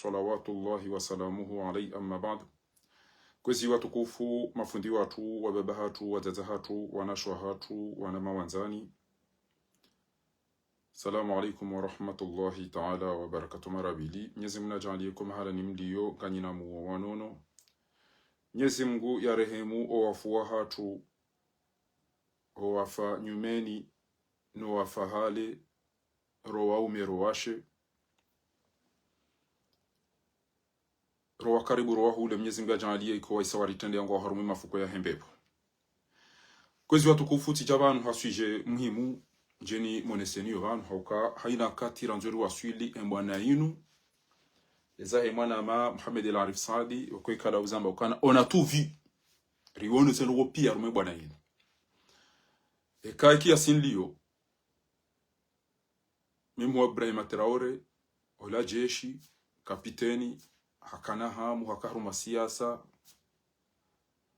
salawatullahi wa salamuhu alayhi amma ba'd. Kwezi watukufu, mafundi watu, wababa hatu, wazaza hatu, wanashwa hatu, wanama wanzani. Salamu alaikum wa rahmatullahi ta'ala wa barakatuh marabili. Mwenyezi Mungu ajalikum hala ni mlio kanyina mu wanono. Mwenyezi Mungu ya rehemu owafuwa hatu, owafa nyumeni, no wafahale, rowa umerowashe. Rowa karibu rowa hule Mwenyezi Mungu ajalie iko isa waritende yangu wa harumi mafuko ya hembepo. Kwezi watukufu tijabanu hasuje muhimu jeni moneseni yohanu hauka haina kati ranzuri waswili mbwana inu ezahe mwana ma Muhammad el-Arif Saadi wakwe kala uzamba ukana ona tu vi riwono senugo pia rume bwana inu eka sinlio mimi wa Ibrahim Traore ola jeshi kapiteni hakana hamu hakaruma siasa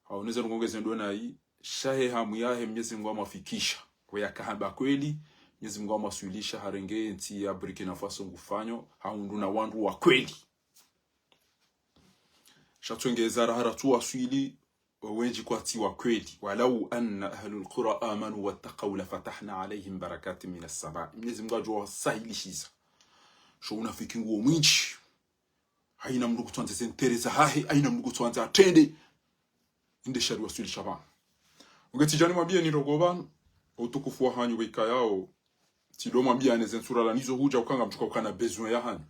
haoneza ngongeze ndo nayi shahe hamu yahe Mwenyezi Mungu amafikisha kwa yakahamba kweli Mwenyezi Mungu amasuilisha harenge nti ya Burkina Faso ngufanyo haunduna wandu wa kweli shatongeza raharatu waswili wenji kwa ti wa kweli walau anna ahlul qura amanu wattaqaw la fatahna alayhim barakatin minas sama. Mwenyezi Mungu ajua sahilishiza sho unafiki nguo mwinchi haina mndu kutuanza sentereza hahe haina mndu kutuanza atende inde shari waswili shaban ungetijani mwambie ni rogoban utukufu wa hanyu wika yao tido mwambie aneze sura la nizo huja ukanga mchuka ukana besoin ya hanyu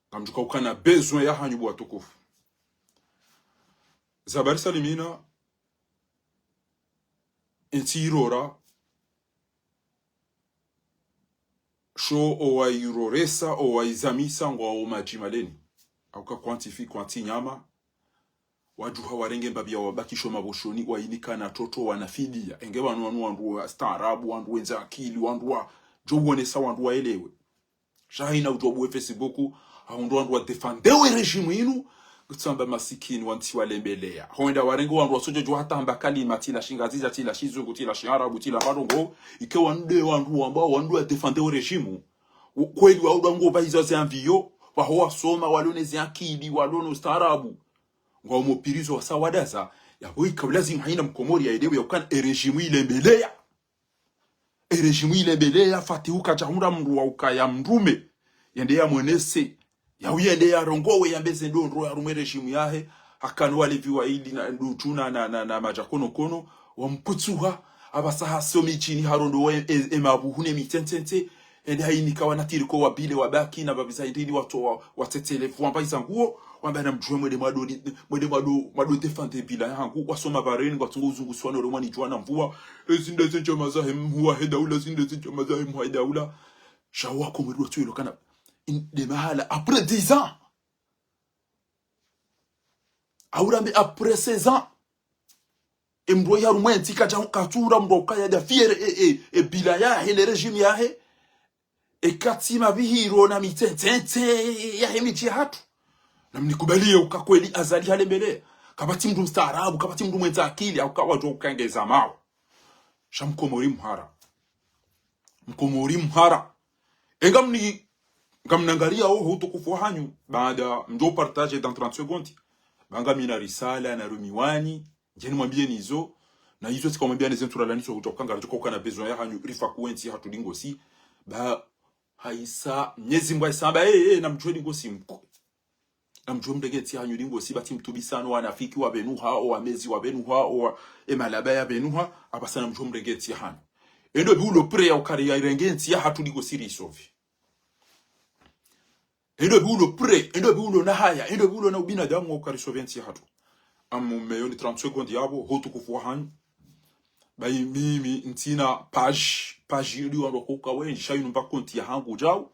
ngamchuka ukana besoin ya hanyu bwa tukufu zabari salimina enti irora sho owa iroresa owa izamisa ngwa o majimaleni auka quantify quanti nyama wajuha warenge mbabia wabakisho maboshoni wainika na toto wanafidia enge wandu wa staarabu wandu wenza akili wandu wa jobone sa wandu wa elewe shahina ujobu Facebook wandu wa defendewe regime inu kutsamba masikini wanti walembelea honda warengo wandu wasojo jo hata mbakali matila shingaziza tila shizungu tila shiarabu tila barongo ike wandu ambao wandu wa defendewe regime kweli wa udango bahizo za envio wa hoa soma walonezi akili walono staarabu ngwa mopirizo wa sawadaza ya boika lazima haina mkomori ya idewe yakana regime ile belea fatihuka jahura mru wa ukaya mrume yende ya mwenese ya uyende ya rongowe ya mbeze ndo ya rume regime yahe hakanu waliviwa ili na ndutuna na majakono kono wa mputsuha abasaha somi chini harondo wa emabuhune mitentente ende hainika wanatiriko wabile wabaki na babizaidini watu watetelefu wamba izanguo wamba na mjwe mwede mado defante bila yangu wasoma bareni kwa tungu uzungu suwano remwani juana mvua zinde zinja mazahe mhuwa hedaula zinde zinja mazahe mhuwa hedaula shawa kumwedu watu ilo kana de mahala après 10 ans aurambe après 16 ans mdo ya rumwenti kaja katura mdo kaya da fiere bila ya hele regime ya he katima bihiro na mitentente ya hemichi hatu na mnikubalie ukakweli azali hale mbele kabati mdu mstaarabu kabati mdu mwenza akili au kawa jo kangeza mao shamkomori mhara ngamnangalia utukufu hanyu baada mdo partage dans 30 secondes banga mina risala na rumiwani jeni mwambie nizo na hizo sikamwambia nizo turalaniso hutokanga ritoka na besoin ya hanyu rifa kuenzi hatu lingosi ba haisa Mwenyezi Mungu asamba na mjweni ngosi mko na mjwe mdegeti hanyu lingosi bati mtubisano wanafiki wa benuha o amezi wa benuha o emalaba ya benuha abasana mjwe mdegeti hanyu endo biulo prayer ukari ya irengenti ya hatu lingosi risovi endo biulo na haya endo biulo na ubina damu ukari soventi ya hatu meyoni 30 secondes yabo hotu kufuwa hanyu bayi mimi ntina page yuli wando kuka wenji shayu numba konti ya hangu jao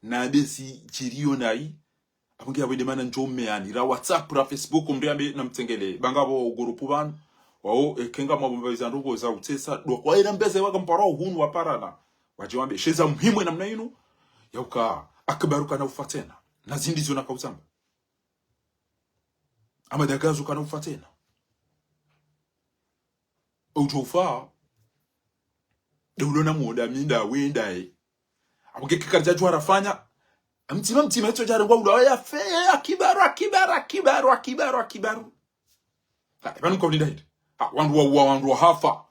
na besi jirio nai apungi ya wende mana njome yani ra WhatsApp ra Facebook mriambe na mtengele bangabo gurupu banu wao kenga mabomba izandugo za utesa do kwa ina mbeze waka mparo hunu waparana wajiwambe sheza muhimu na mna inu yauka akbaruka na ufatena na zindizo na kauzamba ama dagazu kana ufatena ujofa de ulona muda minda wenda abuke kikarja jwa rafanya mtima eto jare ngwa ulawa ya fe akibaru banu ko ni dai wandu wa hafa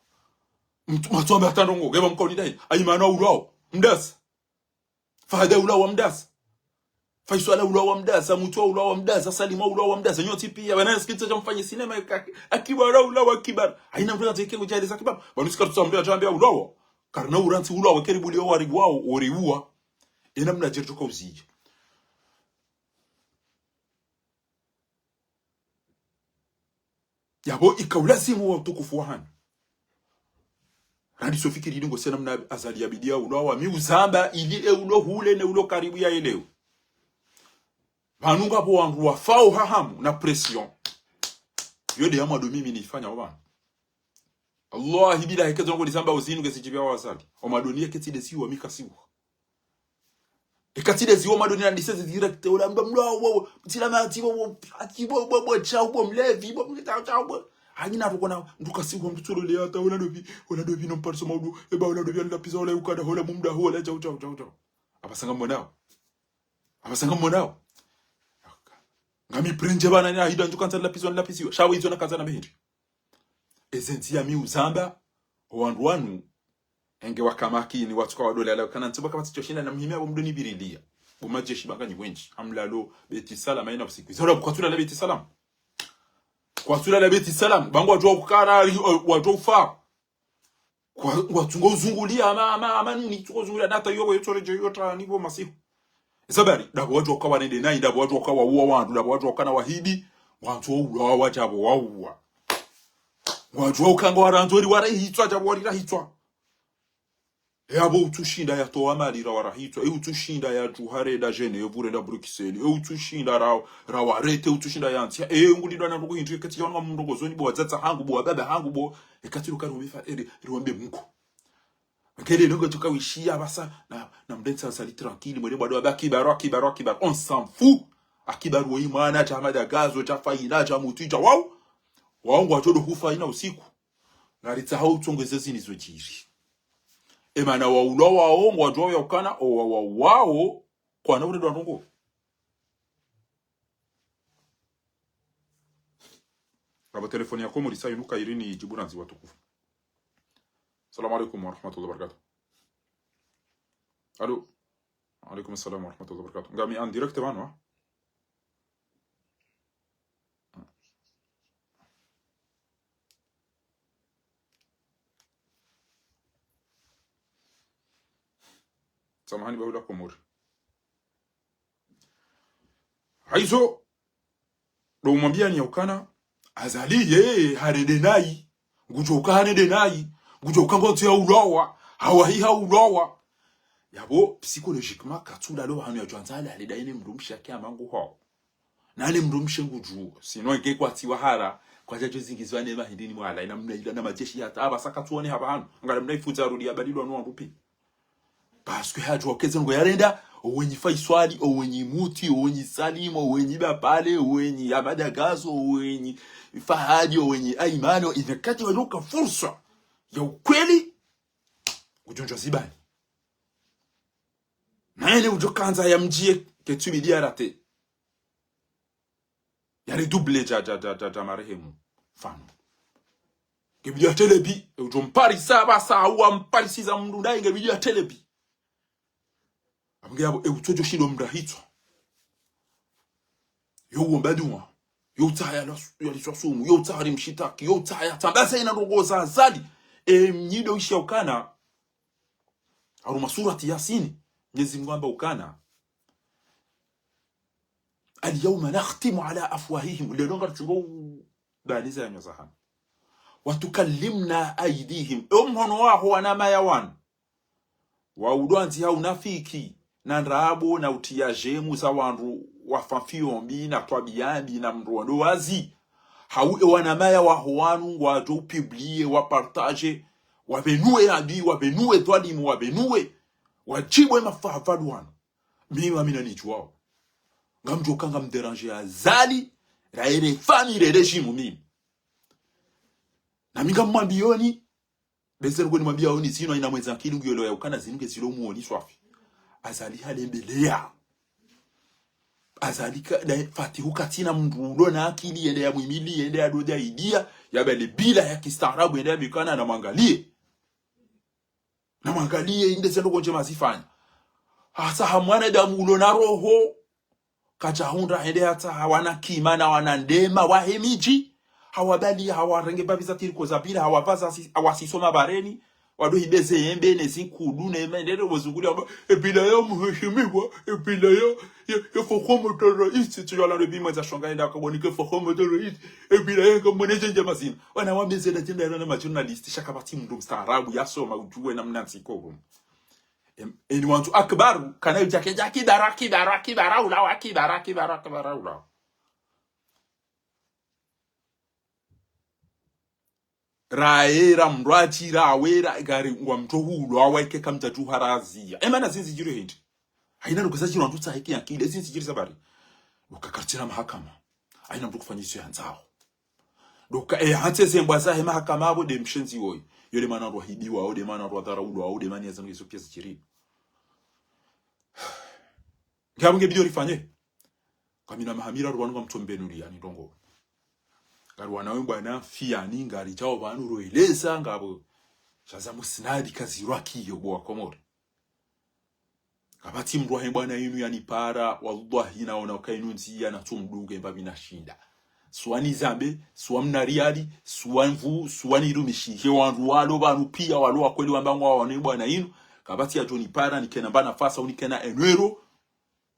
mtu matombe atandongo geba mko ni dai ayimana ulawa mdas fahada ulawa mdas faiswala ulawa mdas mutwa ulawa mdas salima ulawa mdas nyoti pia bana skitsa cha mfanye sinema akibaru ulawa akibar haina mtu atake kujali za kibabu banu sikatu tuambia tuambia ulawa karna uranti ulawa karibu leo wari wao oriwa ina mna jirto ko uzi yabo ikawlazimu wa utukufu wa hana radi sofikiri ndingo sena mna azali ya bidia ulawa mi uzamba ili ulo hule ne ulo karibu ya eleo banunga po wangu wafao hahamu na pression yode ya mwado mimi nifanya wabana Allah hibila heke zongo nisamba uzinu kesijibia wasali o madonia ketide siwa mika siwa ekatide siwa madonia ndiseze direct ola mlo mtila matibo atibo chao bo mlevi bo chao hanyina tukona nduka siwa mtutolo le hata ona dobi no parso maudu eba ona dobi ala pisa ola ukada hola mumda hola chao abasanga monao ngami prenje bana ni ahida ndukanza la pisiwa shawe izo nakaza na behindi ezenti ya mi uzamba wandu wanu enge wakamaki ni watu kwa wadole ala kana ntuba kama tichoshinda na mhimia bo mdoni birilia bo majeshi banganyi wenji amlalo beti salam aina usiku zora kwa tula la beti salam kwa tula la beti salam bangu watu ukara watu ufa kwa watu ngozungulia ama nini tuzungulia data yobo yotore yota nibo masihu sabari dabo watu kwa nende nai dabo watu kwa uwa wandu dabo watu kana wahidi watu uwa wajabo wauwa watu ukanga waranzori warahitwa jabo warahitwa yabo utushinda ya toa mali warahitwa utushinda ya juhare da Geneve da Bruxelles utushinda rawarete utushinda ya antia ngulidwa na ndugu hindu kati yanga mndogo zoni bo wazatsa hangu bo baba hangu bo ekatiro karo bifa riwambe mungu akele ndogo tukawishia basa na mdensa sali tranquille mwene bado akibaru on s'en fout akibaru imana cha madagazo cha faina cha mutu cha wao ngwajodo hufaina usiku naritsa hautongeze zinizo jiri emana wa ulowa o ngwajo ya ukana o wao kwa na uredo ndongo aba telefoni yako muri sayo nuka irini jiburanzi watukufu. Assalamu alaikum wa rahmatullahi wa barakatuh. Allo. Alaikum assalam wa rahmatullahi wa barakatuh. Ngami en direct bana. Samahani baula komori. Haizo do mwambia ni ukana azali haredenai ngujoka haredenai ngujoka ngoto ya ulawa hawahi ulawa yabo psychologiquement katula lo hanu ya jwanzala halidaine mrumsha kia mangu ho nani mrumshe nguju sino ngekwa tiwa hara kwa jajo zingizwa nema hindini mwala ina mna na majeshi hata abasaka tuone haba hanu ngala mnaifuza rudi abadilwa no rupi parce que hajo okeze ngo yarenda owenyi faiswali owenyi muti owenyi salimo owenyi bapale owenyi abadagazo owenyi fahadi owenyi aimano inakati waluka fursa ya ukweli ujonjo zibani naene ujokanza ya mjie ketubidia rate yale double ja marehemu fano kebidia telebi ujompari saba saa uwa mpari siza mndundai ngebidia telebi amgabo utojo shindo mrahito yo wombaduma yo taya yo liswasumu yo tari mshitaki yo taya tambasa ina ndogoza azali mnyido isha ukana aruma surati Yasin Mwenyezi Mungu amba ukana al-yawma nakhtimu ala afwahihim lelonga tsingo baliza ya nyozahan wa tukallimna aydihim umhono waho wanama yawan wa udwanzi ya unafiki na ndrabo na utiajemu za wandu wafanfiombi na twabiyambi na mrondo wazi hau wanamaya waho wanu wajo publie wa partage wa benue abi wa benue twalimu wa benue wajibwe mafavadu wanu mimi amina nichwao ngamjoka ngamderange azali raere family regime mimi na minga mwambioni bezero ngo nimwambia oni sino ina mweza akili ngiyolo ya ukana zinuke zilo muoni swafi azali halembelea azalika da fatihu katina mndulo na akili yende ya mwimili yende ya doja idia ya bele bila ya kistaarabu yende ya bikana na mwangalie inde zendo konje mazifanya hasa hamwana damu ulo na roho kachahunda hende hata hawana kima na wanandema wahemiji hawabali hawarenge babisa tiriko zabila hawavaza hawasisoma bareni wado hibeze yembe nezinkudu nemendele wazunguli amba epila ya mheshimiwa epila ya fokomo terrorist tuyala rebima za shongaenda akabonike fokomo terrorist epila ya kamoneje njamazina wana wameze na tenda na majournalist shakabati mndu mstaarabu yasoma ujue namna nsikoko eni wantu akbaru kana yake daraki ula raera mrwachi rawera gari ngwa mtohulo awake kamta tuharazia emana zinzi jiro hindi haina nukusa jiro ntutsa hiki yakile zinzi jiro sabari ukakartira mahakama haina mtu kufanyiswa yanzao doka hate zembwa zahe mahakama abo de mshenzi woyi yole mana ro hibiwa au de mana ro dharaulo au de mani yazangu yesu pia zikiri ngamunge bidio rifanye kamina mahamira rwanwa mtombenuri yani ndongo garwana we bwana fiani ngari chao bantu roileza ngabo shaza musinadi kazi rwakiyo bwa komori kabati mrwa he bwana yinu yani para wallahi naona kainunzi na tumduge mbabi na shinda swani zambe swamna riadi swanvu swani rumishi wandu walo banu pia walo akweli wambangwa wane bwana yinu kabati ya Johnny para nikena bana fasa unikena enwero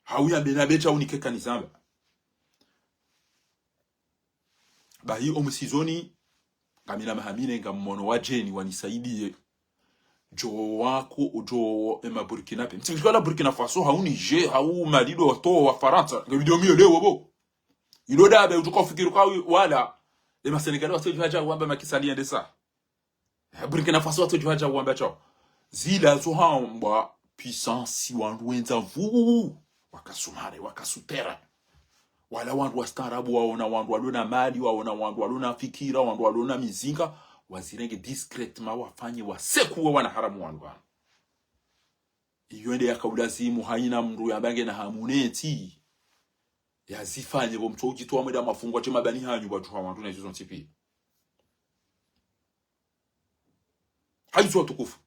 hauya benabecha unikeka nizamba bahi omusizoni kamina mahamine nga mmono wa jeni wanisaidie jo wako ojo ema Burkina pe mtikishwa la Burkina Faso hauni je hau malido wato wa Faransa nga video mio leo bo iloda be utuko fikiru kwa wala ema Senegal wato juhaja wamba makisali ndesa Burkina Faso wato juhaja wamba chao zila zo hamba puissance wandu wenza vu wakasumare wakasupera wala wandu wastaarabu waona wandu walona mali waona wandu walona fikira wandu walona mizinga wazirenge discretement wafanye wasekuwe wana haramu wandu iyo ende yakabulazimu haina mndu yambange na hamuneti yazifanye bo mtu ujitwa mweda mafungwa chema bani hanyu watu wandu na hizo ntipi haizo tukufu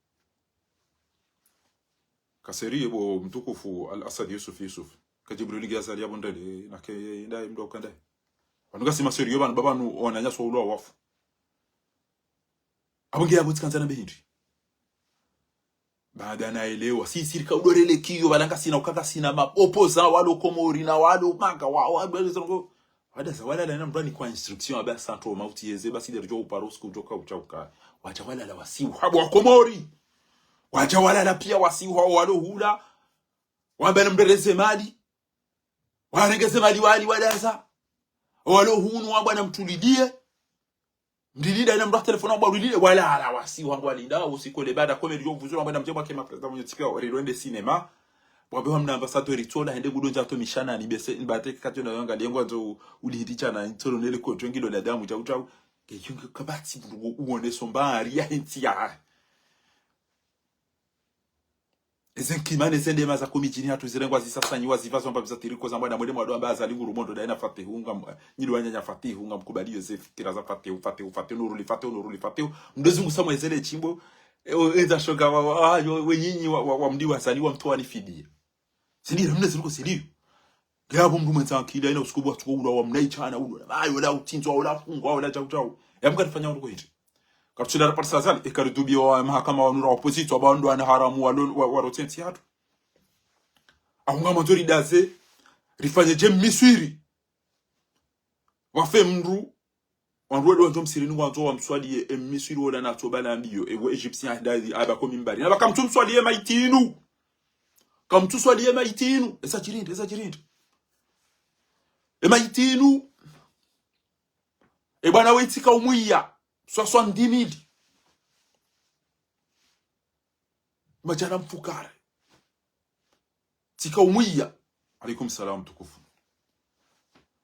kaseri bo mtukufu al-Asad Yusuf kajibrili gazali yabondele nake ndai mdoka ndai banuga sima seriyo bana babanu onanya so ulo wafu abonge yabutsikana behindi baada naelewa si sirika udorele kiyo balanga sina ukaka sina mapopoza walo komori na walo manga wa bazongo wadaza wala na mbrani kwa instruction aba santo mauti yeze basi derjo uparosku joka uchauka wacha wala la wasiu habu wa komori wacha wala la pia wasiu walo hula wambele mbereze mali warengeze mali wali wadaza walo hunu wa bwana mtulidie ndilida ina mra telefona wa ulidie wala ala wasi wangu walinda usikole baada komedi yo vuzura bwana mjema kema president mwenye tipia rirwende cinema wabe wa mna ambassadeur itola hende gudonja to mishana ni bese mbate kati na yanga lengo nzo ulihidicha na ntoro nele ko jongilo la damu cha keyunga kabati burugo uone sombari ya hintia ezenkimane zende maza komijini hatu zirengwa zisasanyi wazivazo mbabiza tiriko za mbwana mwede mwado ambaza lingu rumondo daina fatihunga nyidu wanyanya fatihunga mkubali yosefu kiraza fatihu nuruli fatihu mdozi ngusamu ezele chimbo eza shoga wenyinyi wa mdi wasali wa mtuwa ni fidia sindiyo mnezi luko sindiyo gabo mdu mwenza akili ina usikubu watuko ula wa mnaichana ula ayo la utinzo ula fungwa ula chau ya mga nifanya wanduko hiti kapchila rapati sazali ekaridubi wa mahakama wa nura opposite wa bandu wana haramu wa rotenti hatu ahunga manzori daze rifanye jem miswiri wafe mndu wanruwe wanzo msirini wanzo wa mswali miswiri wala na tobala ambiyo ewe egyptien hidadi abako mimbari na baka mtu mswali maitinu kamtu swali maitinu esa jirinde maitinu bwana wetika umuya 70,000 majana mfukare tika umuya alaikum salam tukufu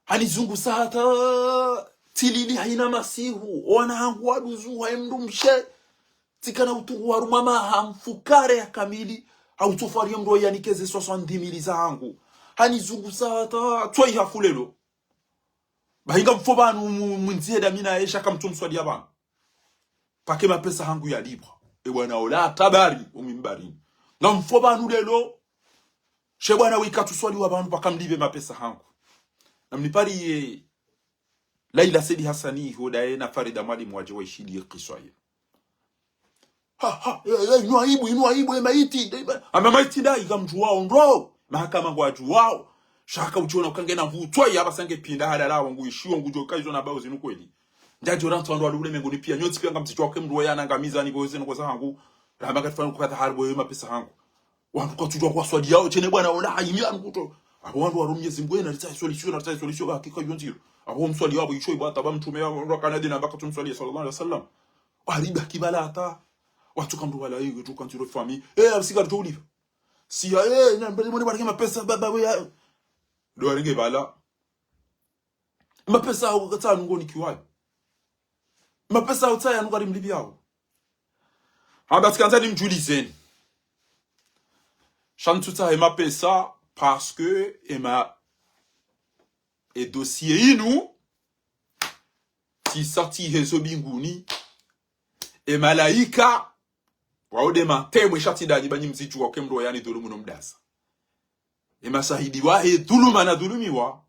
hanizungu sata tilili haina masihu wana hangu waduzu haimdu mshe tika na utungu warumama hamfukare ya kamili au tufari mdo yanikeze 70,000 za hangu hani zunguza ta twai hafulelo bahinga mfobanu munzie damina esha kamtumswali abana pake mapesa hangu ya libra e bwana ola tabari umimbari nga mfobanu lelo she bwana wikatuswali wabanu paka mlibe mapesa hangu na mnipari Laila Sedi Hassani hodaye na Farida Mwalimu waje waishili Kiswahili. Inu aibu maiti. Ama maiti dai kamjuwao ndo. Mahakama kwa juwao. Shaka uchiona ukangena hutwa ya basange pinda hadala wangu ishiwa ngujoka hizo na bao zinu kweli. Njaji orantu ando alule mengoni pia nyoti pia ngamtichwa kwa mruwa ya ngamiza ni boze no kwa hangu. Ramba katfanya kukata harbo yema pesa hangu. Wantu kwa tujwa kwa swadi yao chene bwana ola yimya nkuto. Abo wantu warumye zimbwe na rita solution hakika yonziro. Abo mswali wabo yisho ibata ba mtume wa Kanadi na baka tumswali sallallahu alaihi wasallam. Wariba kibalata. Watu kamdu wala hiyo tu kan tiro famille. Abisika to live. Si na mbele mone baraka mapesa baba we. Do arenge bala. Mapesa ukata ngoni kiwayo. Mapesa utaya ngari mlibi yao. Hamba tikanza mjulizeni. Chantuta e mapesa parce que et dossier inu ti sorti hezo binguni e malaika waode matemwe shati dali banyi mzichu wa kemro yani dhulumu no mdasa e masahidi wa he dhuluma na dhulumiwa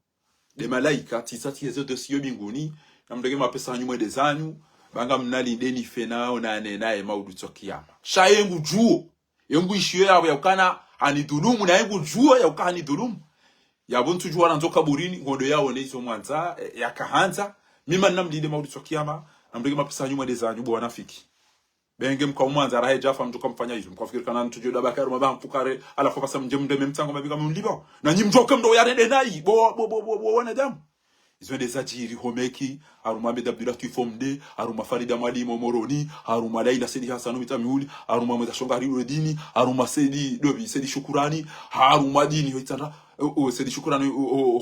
de malaika ti sorti hezo dossier binguni na mdege mapesa hanyumwe de zanyu banga mnali deni fenao na nae maudu tokiyama shayengu juo yengu ishiyo yawe yakana ani dhulumu na yengu juo ya ukani dhulumu ya buntu juwa nanzoka burini ngondo yao neizo mwanza ya kahanza mima namdide maudi sokiyama namdege mapesa nyuma de zanyu bwana fiki benge mka mwanza rahe jafa mtuka mfanya hizo mkafikiri kana mtujo da bakari mabam mfukare ala kwa pasa mjemde memtango mabiga mliba na nyimjoka mdo yarede nai bo wanadamu izo de zajiri homeki aruma beda bilatu fomde aruma Farida Mwalimu Moroni aruma Laila Sedi Hassani mitamiuli aruma mweza shongari udini aruma Sedi Shukurani aruma dini hoitanda Sedi Shukurani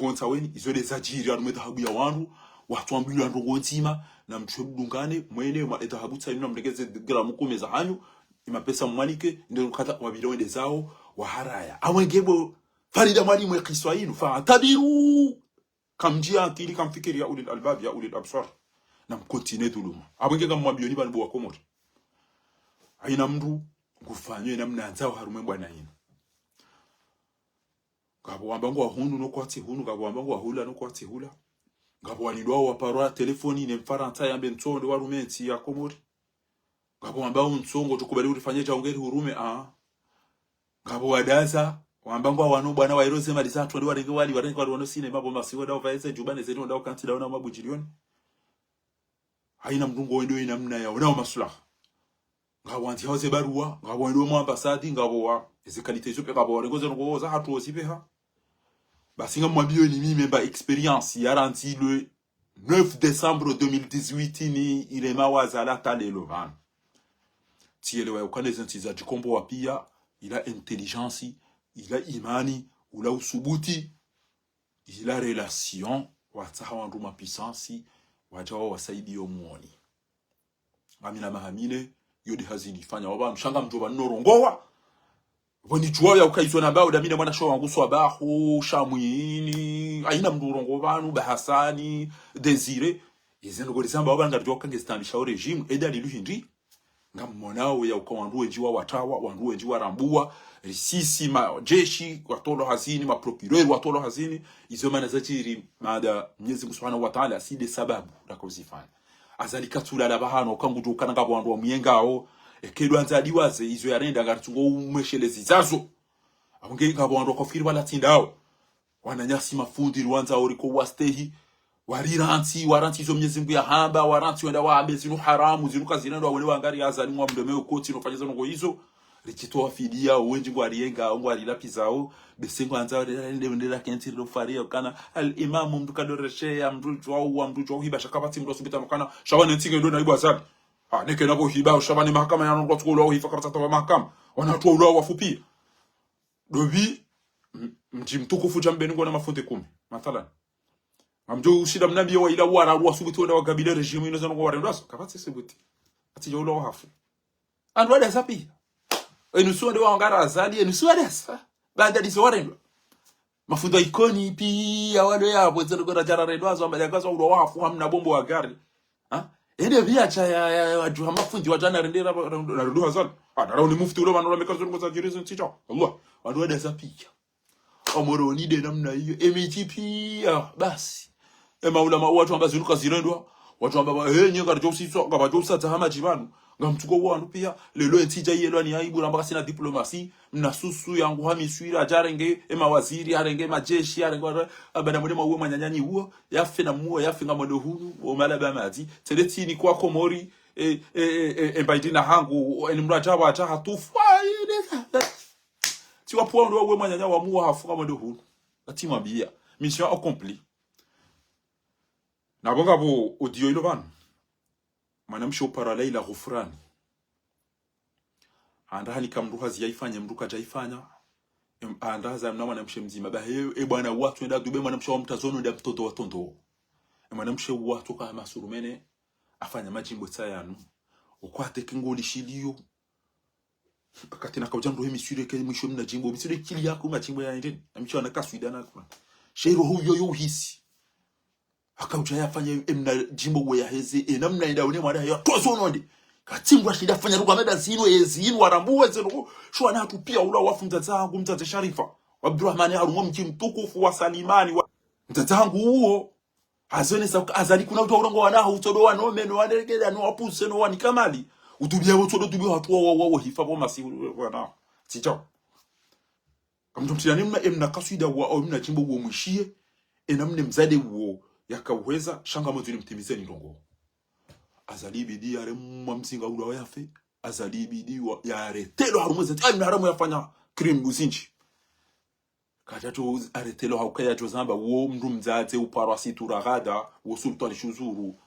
hontaweni izo de zajiri aruma dhahabu ya wandu watu ambili ndongo ntima na mchebungane mwene ma dhahabu tsainu mlegeze gramu 10 za hanyu imapesa mwanike ndio kata wabilone zao wa haraya awengebo Farida Mwalimu Kiswahili fa tabiru kamjia akili kamfikiri ya ulil albab ya ulil absar na mkontine dhuluma abenge kama mabioni bani bwa komori aina mndu kufanywe namna nzao harume bwana yina ngabo wambango wa hunu no kwati hunu ngabo wambango wa hula no kwati hula ngabo walidwa wa parwa telefoni ne mfaranta yambe ntondo wa rumenti ya komori ngabo wambao ntsongo tukubali urifanye chaongeri hurume ngabo wadaza wambango wanu bwana wa iroze mali zatu ndi warenge warenge wano sine mabo masiwe dawo vaise jubane zetu ndawo kanti dawo na mabujilioni haina mdungo wendo ina mna ya unao maslaha ngabo anti hoze barua ngabo wendo mu ambassade ngabo wa ezikalite zo pe ngabo warengoze ngo za hatu osipeha basi ngamwambio ni mimi memba experience yaranti le 9 décembre 2018 ni ile mawaza la talelo van tiele wa ukaneza ntiza jikombo wa pia ila intelligence ila imani ula usubuti ila relation wataha nduma puissance wajawa wasaidi yomuoni amina mahamine yodi hazini fanya waba mshanga mjoba norongowa woni juwa ya ukaizo na bao damina mwana show wangu so abaho shamwini aina mdurongo banu bahasani desire izendo golisamba waba ngarjo kange standisha o regime edali luhindi ngamonao ya ukawanduwe njiwa watawa wanduwe njiwa rambua risisi majeshi watolo hazini maprocureur watolo hazini izo maana zachiri mada Mwenyezi Mungu Subhanahu wa Ta'ala aside sababu la kuzifanya azalika tulala bahano kangudu kana ngabo wa muyengao ekedo anzadiwaze izo yarenda ngatungo umweshelezi zazo abonge ngabo ndo kofiri wala tindao wananyasi mafundi ruanza oriko wastehi waranti izo Mwenyezi Mungu ya hamba waranti wenda waambe zinu haramu zinu kazinendo wale wangari azali mwa mdomeo koti no fanyaza ngo hizo rikitoa fidia wenji ngo ariyenga ngo arilapizao besengo anza ndendera kenti ro faria kana al imam mdukadore ya mdujo hiba shakabati ndo subita makana shabane ntinge ndo naibu azali neke nako hiba shabane mahakama ya ndo tulo hifa karata wa mahakama wanatoa ulo wafupi dobi mtukufu jambe ngo na mafunde 10 mathalan amjo ushida mnabi wa ila wara ruwa subuti wenda wagabile regime ino zano ngo warendaso kabati subuti ati jo ulo hafu andwada sapi enusuwa de wangara azali enusuwa desa banda diso warendo mafundo ikoni pia wale hapo zero kwa jara redwazo amba yakaza ulo wafu hamna bombo wa gari ha ende vya cha ya waju mafundi wajana rendera na redwa zan adara ni mufti ule manora mekazo ngoza jirizo ticha Allah wadwada zapika omoro ni de namna hiyo pia basi maulama watu amba ziruka zirendwa watu amba nyenga rjosi so ngaba josa tahama jibanu ngamtuko wanu pia lelo entija yelo ni aibu namba sina diplomasi mnasusu yangu hamiswira jarenge waziri arenge majeshi arenge abana mwe mawe manyanyanyi huo yafe na muo yafe ngamodo hunu o malaba mazi teleti ni kwa komori baidina hangu en mraja wa ta hatufa ti wa po ndo we manyanya wa muo hafu ngamodo hunu ati mabia mission accomplie na bonga bo audio ilo ban manamsho paralai la ghufrani andani kamruha ziyaifanya mruka jaifanya andaza na manamshe mzima bahe bwana watu enda dube manamshe wa mtazono nda mtoto watondo manamshe watu kama surumene afanya majimbo tsayanu ukwate kingoli shilio akati na kaujando hemi sure ke mwisho mna jimbo misire kili yako majimbo ya ndeni amcho anakaswidana kuna shero huyo yo hisi akauja yafanya emna jimbo we ya hezi namna enda une mwada ya tozono ndi katingwa shida fanya ruka meda zino ezinu warambuwe zeno shwa na tupia ula wafu mtazangu mtaze Sharifa Abdurrahman Harumwa mki mtukufu wa Salimani wa mtazangu huo azone sa azali kuna utorongo wanaho utodowa no meno wanerekeda no wapuse no wani kamali utubia utodo tubia watu wa hifa bo masi wana sicho kamtumtia emna kaswida wa emna jimbo wo mwishie enamne mzade wo yakaweza shanga moto ni mtimizeni ndongo azali bidi yare mwamsinga ula yafe azali bidi yare telo harumweze time haramu yafanya crime uzinji katato aretelo haukaya jozamba wo mndu mzate uparwasi turagada wo sultan shuzuru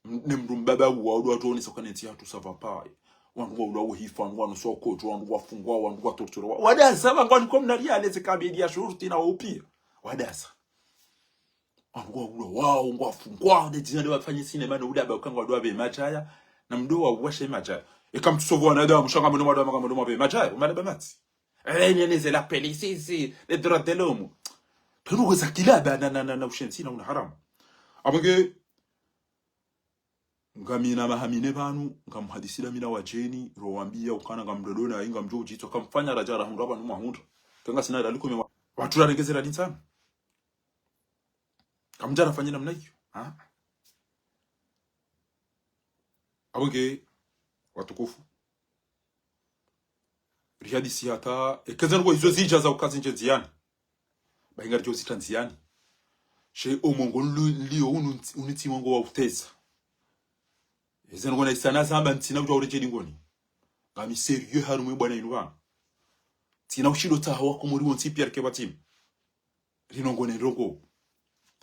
nemndu mbaba wo watu sokaneti hatu savapai wandu wa ulawo hifan wanu soko wandu wafungwa wandu wa tortura wadasa ngani komnali aleze kabidi ya shurti na upia wadasa wao ngwafungwa ndizinde bafanye sinema no udaba ukangwa dwabe machaya na mdowa washe machaya ikamtusovwa na damu shanga mno madama kama ndo mabe machaya umalaba mati nyeneze la pelisisi le droit de l'homme tunu za kilaba na ushensi na una haram abonge ngamina mahamine banu ngamhadisira mina wajeni rowambia ukana ngamdodona inga mjoji to kamfanya rajara hundu aba numa hundu kanga sina daliko watu rarengezera dinsana kamjara fanya namna hiyo abonge watukufu rihadi siyata ekazanwa izo zija za ukazi nje ziani bahinga ryo zitanziani she omongo liyo uniti mongo wa uteza ezanwa na isana zamba ntina ujwa urejeli ngoni ngami serieux harumwe bwana inuwa tina ushiro tahawa kumuri wonsi pierke batim rinongone rogo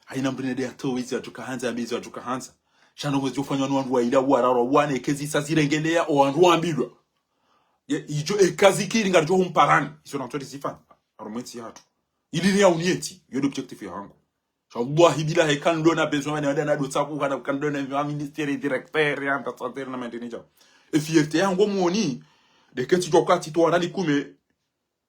haina mbrine ya towizi atukahanza amizi atukahanza shano mwezi ufanywa nwandu wa ila wararo wane ekezi sazirengelea o wandu wambilwa ijo ekazi kiri ngarjo humparani iso na mtoti sifani arumweti hatu ili ni ya unieti yodo objective ya hangu shawallahi bila hekan dona bezwa mene wada na dotsaku kana kandona wa ministeri directeur ya ambassadeur na mandeneja fierté yangu muoni deketi jokati to wanali kume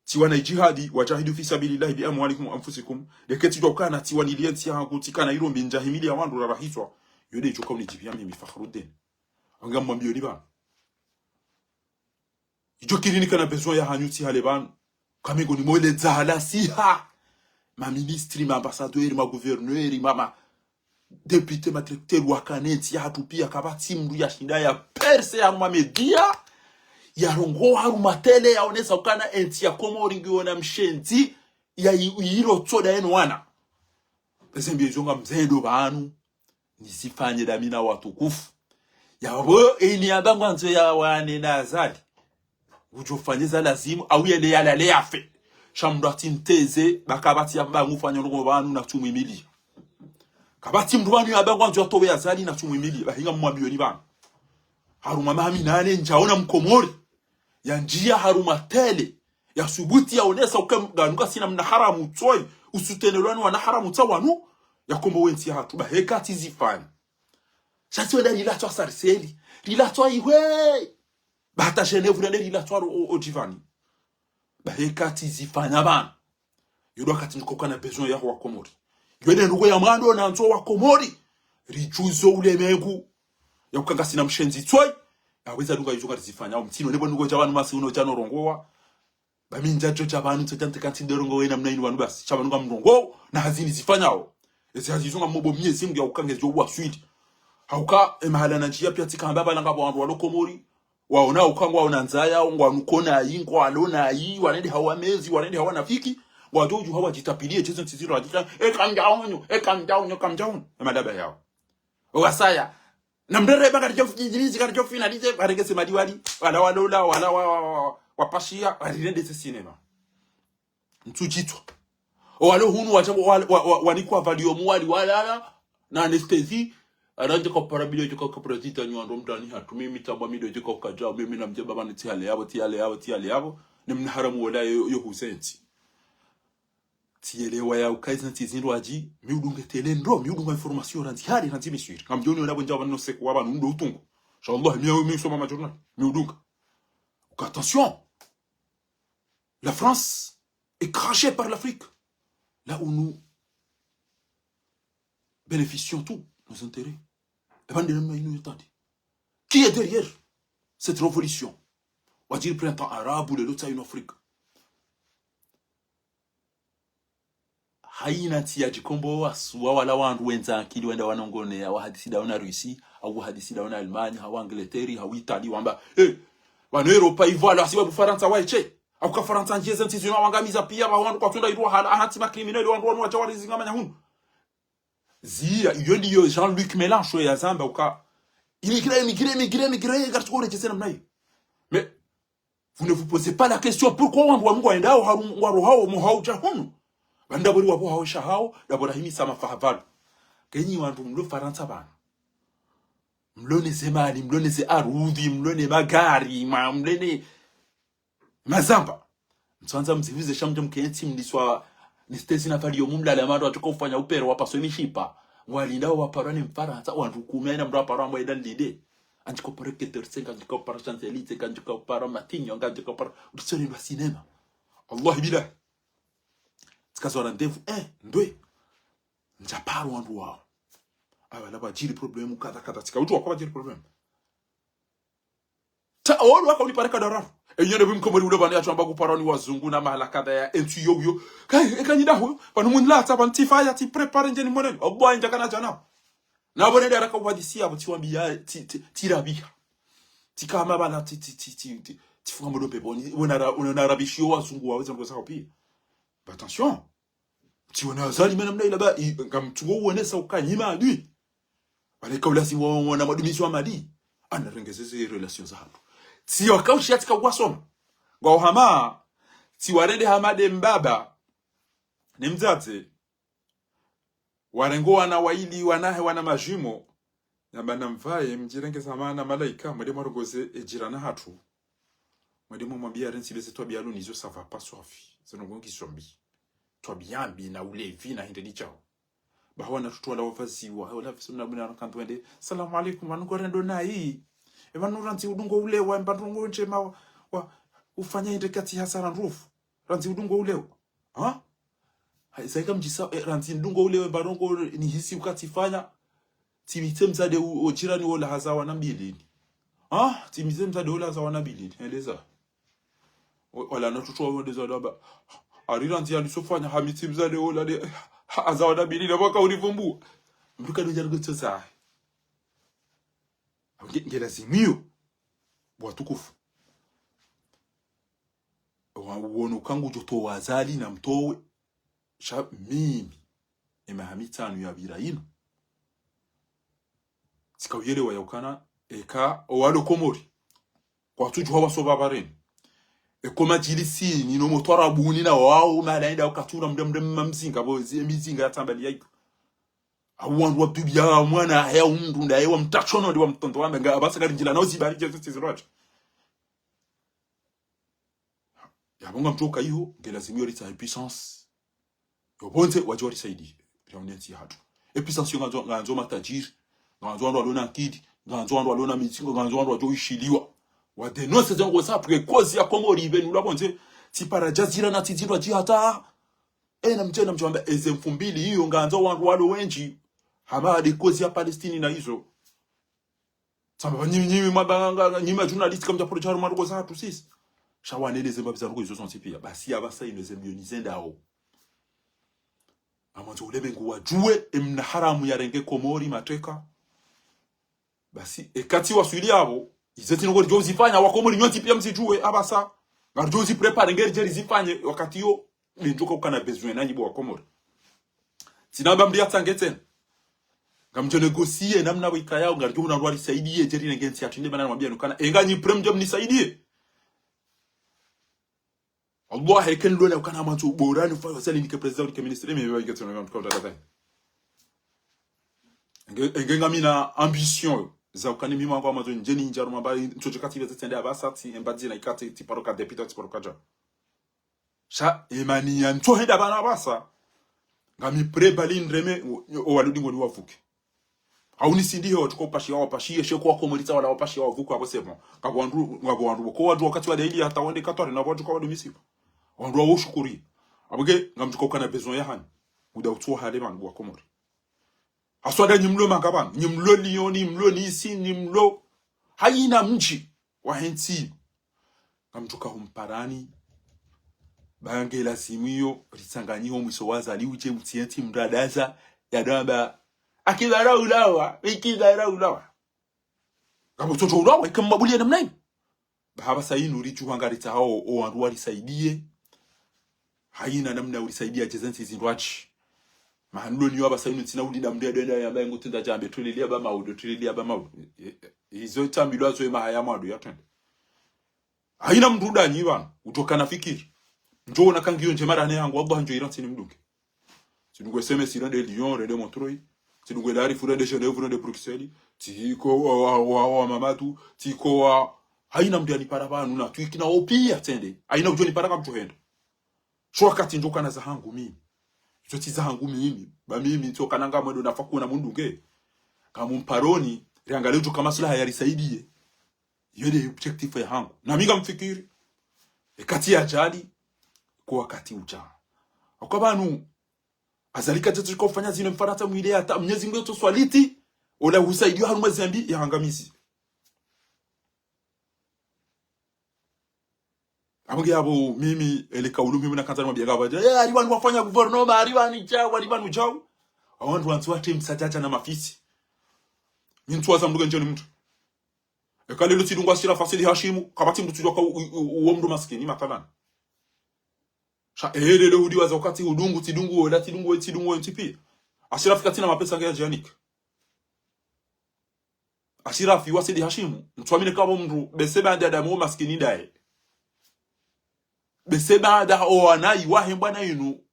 tiwana jihadi wajahidu fi sabilillahi bi amwalikum anfusikum deketi jokana tiwani lienti yangu tikana iro mbinjahimili ya wandu rahiswa yode joka unijibia mimi Fakhruddin angamba mbio liba ijo kirini kana besoin ya hanyuti haleban kamengo ni moile zahala siha ma ministri ma ambassadeur ma gouverneur mama député ma directeur wakaneti ya hatupia kabati mdu ya shinda ya perse ya media ya rongo haru matele ya onesa ukana enti ya komori ngiona mshenzi ya iro tsoda yenu wana ezembie jonga mzendo banu nisifanye damina watukufu yabo eni abangu anzo ya wane nazali ujofanyeza lazimu au yele yale yafe shamdati nteze bakabati yabangu fanya ngo banu na 10,000 kabati mdwanu yabangu anzo tobe yazali na 10,000 bahinga mmwambioni bana haruma mami nane njaona mkomori ya njia haruma tele ya subuti yaonesa ukamganuka sina mna haramu tsoi usutenelwani wana haramu tsawanu yakombo wenti hatu bahekati zifani shati wenda lilatwa sarseli lilatwa iwe bata Genève wenda lilatwa ojivani bahekati zifanya bana yodo kati nkoka na besoin ya wa Komori yone ndugo ya mando na nzo wa Komori rijuzo ule mengu ya kukanga sina mshenzi twai aweza ndugo yizo katizifanya au mtino nebo ndugo jabanu masi uno jano rongowa baminja jo jabanu tokante kanti ndorongo we na mnaini wanu basi chaba ndugo mrongo na hazini zifanyao ezi hazizunga mbobo miezi mngu ya kukange jo wa sweet hauka mahala na njia pia tika mbaba langa wandu wa Komori waona ukangwa wananzaya ngwa nukona yi ngwa alona yi wanende hawa mezi wanende hawa nafiki wajoju hawa jitapilie chezo ntiziro wajika calm down madaba yao wasaya na mdere baka dijinizi kari jo finalize barengese madiwali wala walola wala wapashia walirende se cinema mtujitwa walo hunu wanikwa valio muwali wala na anesthesie aranje ko parabilo jo ko president nyando mtani hatu mimi tabwa mido jo ko kaja mimi na mjeba bana tiale yabo ni mnaharamu wala yo Hussein tielewa ya ukaiza tizindo aji miudunge tele ndo miudunga information ranzi hali ranzi miswiri kamjoni wala bonja bana no seko waba ndo utungu inshallah mi soma ma journal miudunga attention la France est crachée par l'Afrique là où nous bénéficions tous nos intérêts. Qui est derrière cette révolution? On va dire le printemps arabe ou le lot en Afrique. Haina tia jikombo wasuwa wala wandu wenza akili wenda wanongone ya wahadisi dauna Rusi au wahadisi dauna Almanya hawa Angleterre hawa Italy wamba wanu Europa ivoile asiwa bufaransa waiche au ka faransa njeze ntizino wangamiza pia wandu kwa tunda irwa hati makriminali wandu wanu wachawari zingama nyahunu zia yondi yo Jean-Luc Mélenchon ya zamba uka immigré garçon de namna hiyo. Mais vous ne vous posez pas la question pourquoi wandu wa Mungu endao haru hao muhauja hunu banda bori wabo hao shahao dabora himi sama fahaval kenyi wandu mlo faransa bana mlone zemali mlone ze arudi mlone magari mlone mazamba mtsanza mzivize shamje mkenzi mliswa nistezi na valio mumla la mando atuko kufanya upero wapaso mishipa walinda waparani mfaransa wandu kumena mdo aparo amwe dan lide anjiko pareke tersenga anjiko para chancelite anjiko para matinho anjiko para usoni wa cinema Allah billah tikazo randevu ndwe njaparo wandu wao awala bajiri problemu kata tika utu wakwa bajiri problemu ta olu waka ulipareka darafu enyene bimkomori ule bani atu ku parani wazungu na mahala kada ya entu yoyo kanyida huyo banu munlata bantifaya ti prepare njeni monene obwa inja kana jana na bone dara ka wadisia abo tiwambia tirabiha tikama bana tifunga modope boni una rabishio wazungu waweza ngosa kopia attention ti wana zali mena mna ilaba ngamtungo uonesa ukanyima adui wale kaulasi wana madumisho amadi anarengezeze relations za hapo si wakaushi katika wasoma ngwa hama si warende hamade mbaba ni mzate warengo wana waili wanahe wana majimo nabana mvaye mjirenge zamana malaika mwede marongoze ejirana hatu mwede mwambia rensi bese to bialu nizo ça va pas sofi zenongo kisombi to biambi na ulevi na hindeni chao bawana tutwala wafaziwa wala fisuna buna kantu wende salamu alaykum wanuko rendo na hii evanu ranzi udungo ule wa mbandungo njema wa ufanya indekati hasara nrufu ranzi udungo ule haizaka mjisa ranzi udungo ule wa mbandungo ni hisi ukatifanya timitemzade ojirani wala hazawa na bilini timitemzade wala hazawa na bilini eleza wala natutoa wende za daba ariranzi alisofanya hamitimzade wala hazawa na bilini waka ulivumbu mbuka nujaribu tsoza ngela zimio watukufu wono kangu joto wazali na mtowe sha mimi emahamitanu ya biraino sikawele wa yaukana eka owalo Komori kwa tuju hawa soba bareni ekoma jilisi ni no motora buni na wao malaenda ukatura mdemdem mamzinga bozi emizinga yatambali yiko awandu wapibya mwana haya undu ndaye wa mtachono ndi wa mtonto wambe nga abasagari njila nawo zibali je tizirwaje yabonga mtoka hiyo ngelazimio lita puissance yobonze wajori saidi yaoneti hatu puissance nganzo matajiri nganzo ndo alona kidi nganzo ndo alona mitingo nganzo ndo ajoishiliwa wa denonce zango sa precoce ya Komori benu labonze ti para jazira na tizirwa ji hata na mjana mjamba eze 2000 hiyo nganza wandu walo wenji hama dekozi ya Palestini na hizo samba nyimi mabanga nyima journalist kama japoro charo marugo za tu sisi shawaneleze mbabiza rugo izo sonsi pia basi abasa ineze mionize ndao amanzo ulebe nguwa juwe emna haramu ya renge komori mateka basi ekati waswili abo izeti ngo ryo zifanya wakomori nyonti pia msijue abasa ngarjo zi prepare ngeri jeri zifanye wakati yo linduka ukana besoin nanyi bo wakomori sinaba mbi atangeten ngamjo negosie namna wika yao ngarjo unarwali saidie jeri ngensi atinde bana mwambia nukana enganyi prem nisaidie Allah heken lole ukana amanzo borani fa wasali ni president ni ministre mais ngeto na mtukao tata ngengamina ambition za ukani mimi wangu amazo njeni njaro mabali nchocho kati vya tende abasati embadi na ikati tiparoka deputy tiparoka ja sha emani ya nto heda bana basa ngami prebalin reme o waludi ngoni wavuke hauni sindi ho tuko pashi wa pashi she kwa komolita wala wapashi wa wavuke abo sema ngabwandu ko wadu wakati wa daily hata wende katore na wadu kwa domisi wandu wa ushukuri abuge ngamtuko kana besoin ya hani muda utuwa hale mangu wa komori aswada nyimlo mangabana nyimlo lioni mlo nisi nyimlo haina mji wa henti ngamtuka humparani bangela simuyo ritanganyiho mwiso wazali uje mtienti mradaza ya damba akidara ulawa ikidara ulawa ngamutoto ulawa ikambabulia namna hiyo bahaba sayinu richuhangarita hao o wandu walisaidie haina namna ulisaidia jezansi zindwachi mahalo niyo abasayinu tina udinda mdede ya mbaye ngutunda jambe tulilia ba maudo izo tambilwa zo mahaya madu yatende haina mruda nyiba utokana fikiri njoo na kangiyo njemara ne yangu Allah njoo iranti ni mduke sidungwe SMS irande Lyon rede Montreuil sidungwe dari furende Genève furende Bruxelles tiko wa mamatu tiko wa haina mdu anipara banu na tuikina opia tende haina ujoni para kama tuhenda shwa kati njoka na zahangu mimi zoti zahangu mimi ba mimi toka nanga mwendo nafaku na mundunge kama mparoni riangalie tu kama sala yarisaidie yode objective ya hangu na minga mfikiri kati ya jadi kwa wakati ujao kwa banu azalika tetu kufanya zino mfarata mwile hata mnyezi ngoto swaliti ola usaidio hanu mazambi ya hangamizi amuge abo mimi eleka ulumi na kanza mwambia gaba aliwanu wafanya guvernoma aliwani jao aliwanu jao awandu wantu wate msajaja na mafisi mintwaza mduga njoni mtu ekale lutidungwa sira fasili Hashimu kabati mtu tujwa uo mdu maskini matalana sha leo hudi waza wakati udungu tidungu wala tidungu ntipi ashirafi katina mapesa ngaya janik ashirafi wasidi Hashimu mtuamine kama mdu beseba ndada mu maskini dae beseba da o anai wahe bwana yinu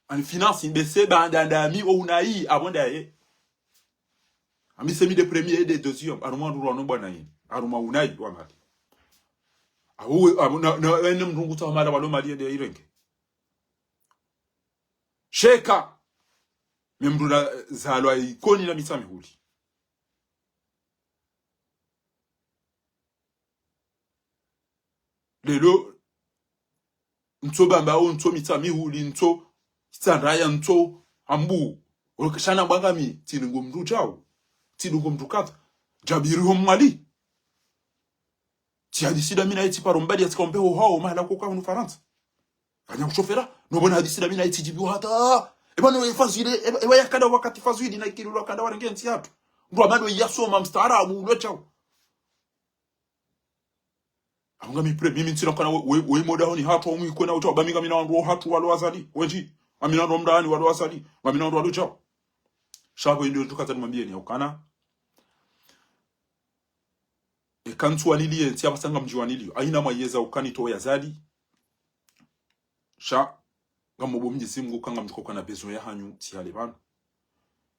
an finance beseba ndada mi o unai abonda ami semi de premier et de deuxième aruma ndo bwana yinu aruma unai wangati awu na ene mrungu ta mala walo mali de irenge sheka memruna zalwa ikoni na mitami huli lelo nto bamba o nto mitami huli nto tsandaya nto ambu okashana bangami tinungu mru jao tinungu mru kata jabiru mali ti hadisida mina eti parombadi atikombe ho ho mahala ko kwa Faransa kanya kushofera no bona hadisida mina eti jibu hata ebano ifazile ewa yakada wakati fazili na ikiruro kada warengenzi hapo ndo amado yasoma mstaarabu ulochao anga mi pre mimi nsina kana we moda honi hapo umu ikona uto bamiga mina ndo hatu walo wazali wenji amina ndo mdani walo wazali amina ndo walochao shabo ndio tukata nimwambie ni ukana kantu walilie nti abasanga mji wanilio aina mayeza ukanito ya zali sha ngamubo mji simu kanga mjikoka na besoin ya hanyu ti hale bana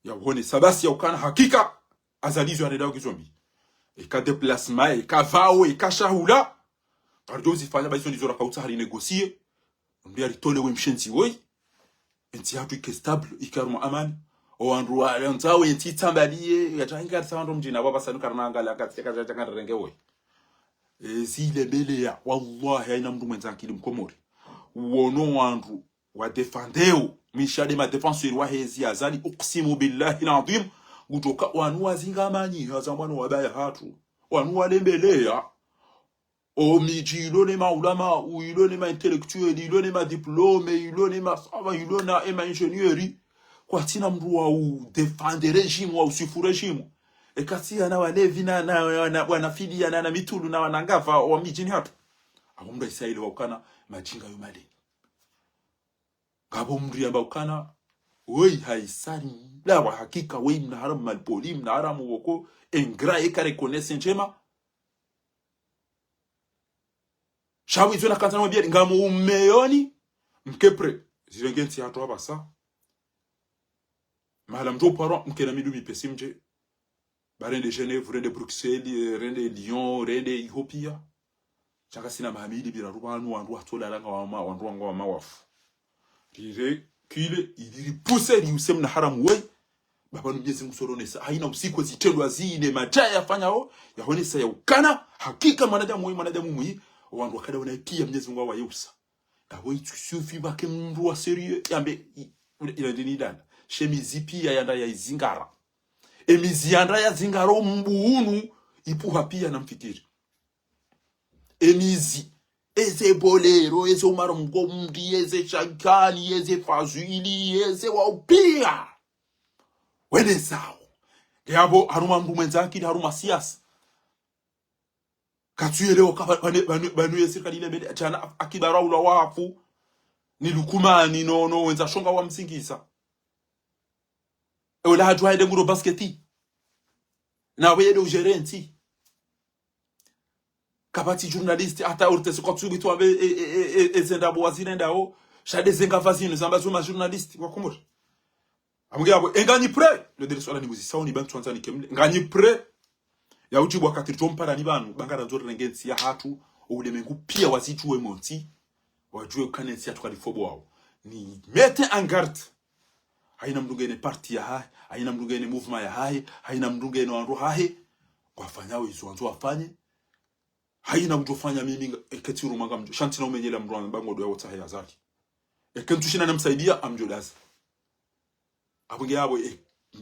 ya hone sabasi ya ukana hakika azalizo anedao kizombi ka déplacement ka vao ka shahula pardozi fanya baiso ndizora kauta hali negocier ndia ritole we mshenzi woi enti hatu ike stable ikaruma amani o andu wale ntawe enti tambalie yatanga tsando mjina baba sanu karnanga la katika katika renge woi zile bele ya wallahi aina mndu mwenzangu mkomori uono wandu wa defendeu mishade ma defenseur wa hezi azali uqsimu billahi alazim gutoka wanu wazingamanyi hazamwana wabaya hatu wanu walembelea o miji ilone ma ulama ou ilone ma intellectuel ilone ma diplôme ilone ma sava ilona ema ingénierie kwa tina mru wa u defendre régime wa usifu régime ekati ana walevi na wanafidi na mitulu na wanangava wa mijini hatu abumda isaile wakana majinga yomale gabo mri amba ukana wei haisani la wa hakika wei mnaharamu malpoli mnaharamu woko engra ekare connaisse njema shawi zona kantana mbiye ngamu umeyoni mkepre zirengensi hatu abasa mahala mjo paro mkena midumi pesimje barende Genève rende Bruxelles rende Lyon rende Ethiopia chaka sina mahamidi bila rubanu wandu atola langa wandu wangu wa mawafu dire kile idiri puse li usem na haramu wei baba Mwenyezi Mungu soronesa haina usiku zitendwa zine majaya fanyao yaonesa ya ukana hakika mwanadamu mwi wandu wakada wanaipia Mwenyezi Mungu wa yusa abo itusufi bake mndu wa serieux yambe ila dini dana shemizi pia yanda ya izingara emizi yanda ya zingaro mbuunu ipuha pia na mfikiri emizi eze bolero eze umaro mgomdi eze shagani eze fazili eze waupia wene sao yabo haruma mndu mwenzaki haruma siasa katuyelewa banu yesirikali ile mede jana akibara ula wafu ni lukumani no wenza shonga wa msingisa ola hajwa ide nguro basketi na wede ugerenti kabati journaliste ata urte se kotsubi to ave ezenda boazine ndao shade zenga vazine zamba zuma journaliste kwa kumuri amugabo engani pre le dele swala ni muzisa oni bantu anzani kemle ngani pre ya ujibu wakati tompara ni banu bangara nzori rengensi ya hatu ulemengu pia wazitu monti wajue kanensi ya tukalifobo wao ni mete en garde haina mdungene parti ya hai haina mdungene movement ya hai haina mdungene wandu hai kwa fanyao izo wanzu wafanye haina mjofanya mimi eketiru manga mjo shanti na umenyela mrwa bango do yota haya zaki ekentu shina namsaidia amjolaza abunge yabo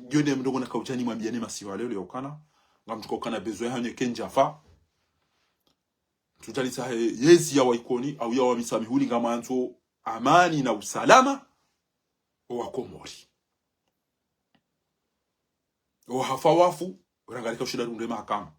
yone mdogo na kaujani mwambiane masiwa leo yokana ngamtuko kana bezo yanye kenja fa tutalisa yezi ya waikoni au ya wamisamihuli ngamanzo amani na usalama wa Komori wa hafawafu rangalika ushida runde mahakama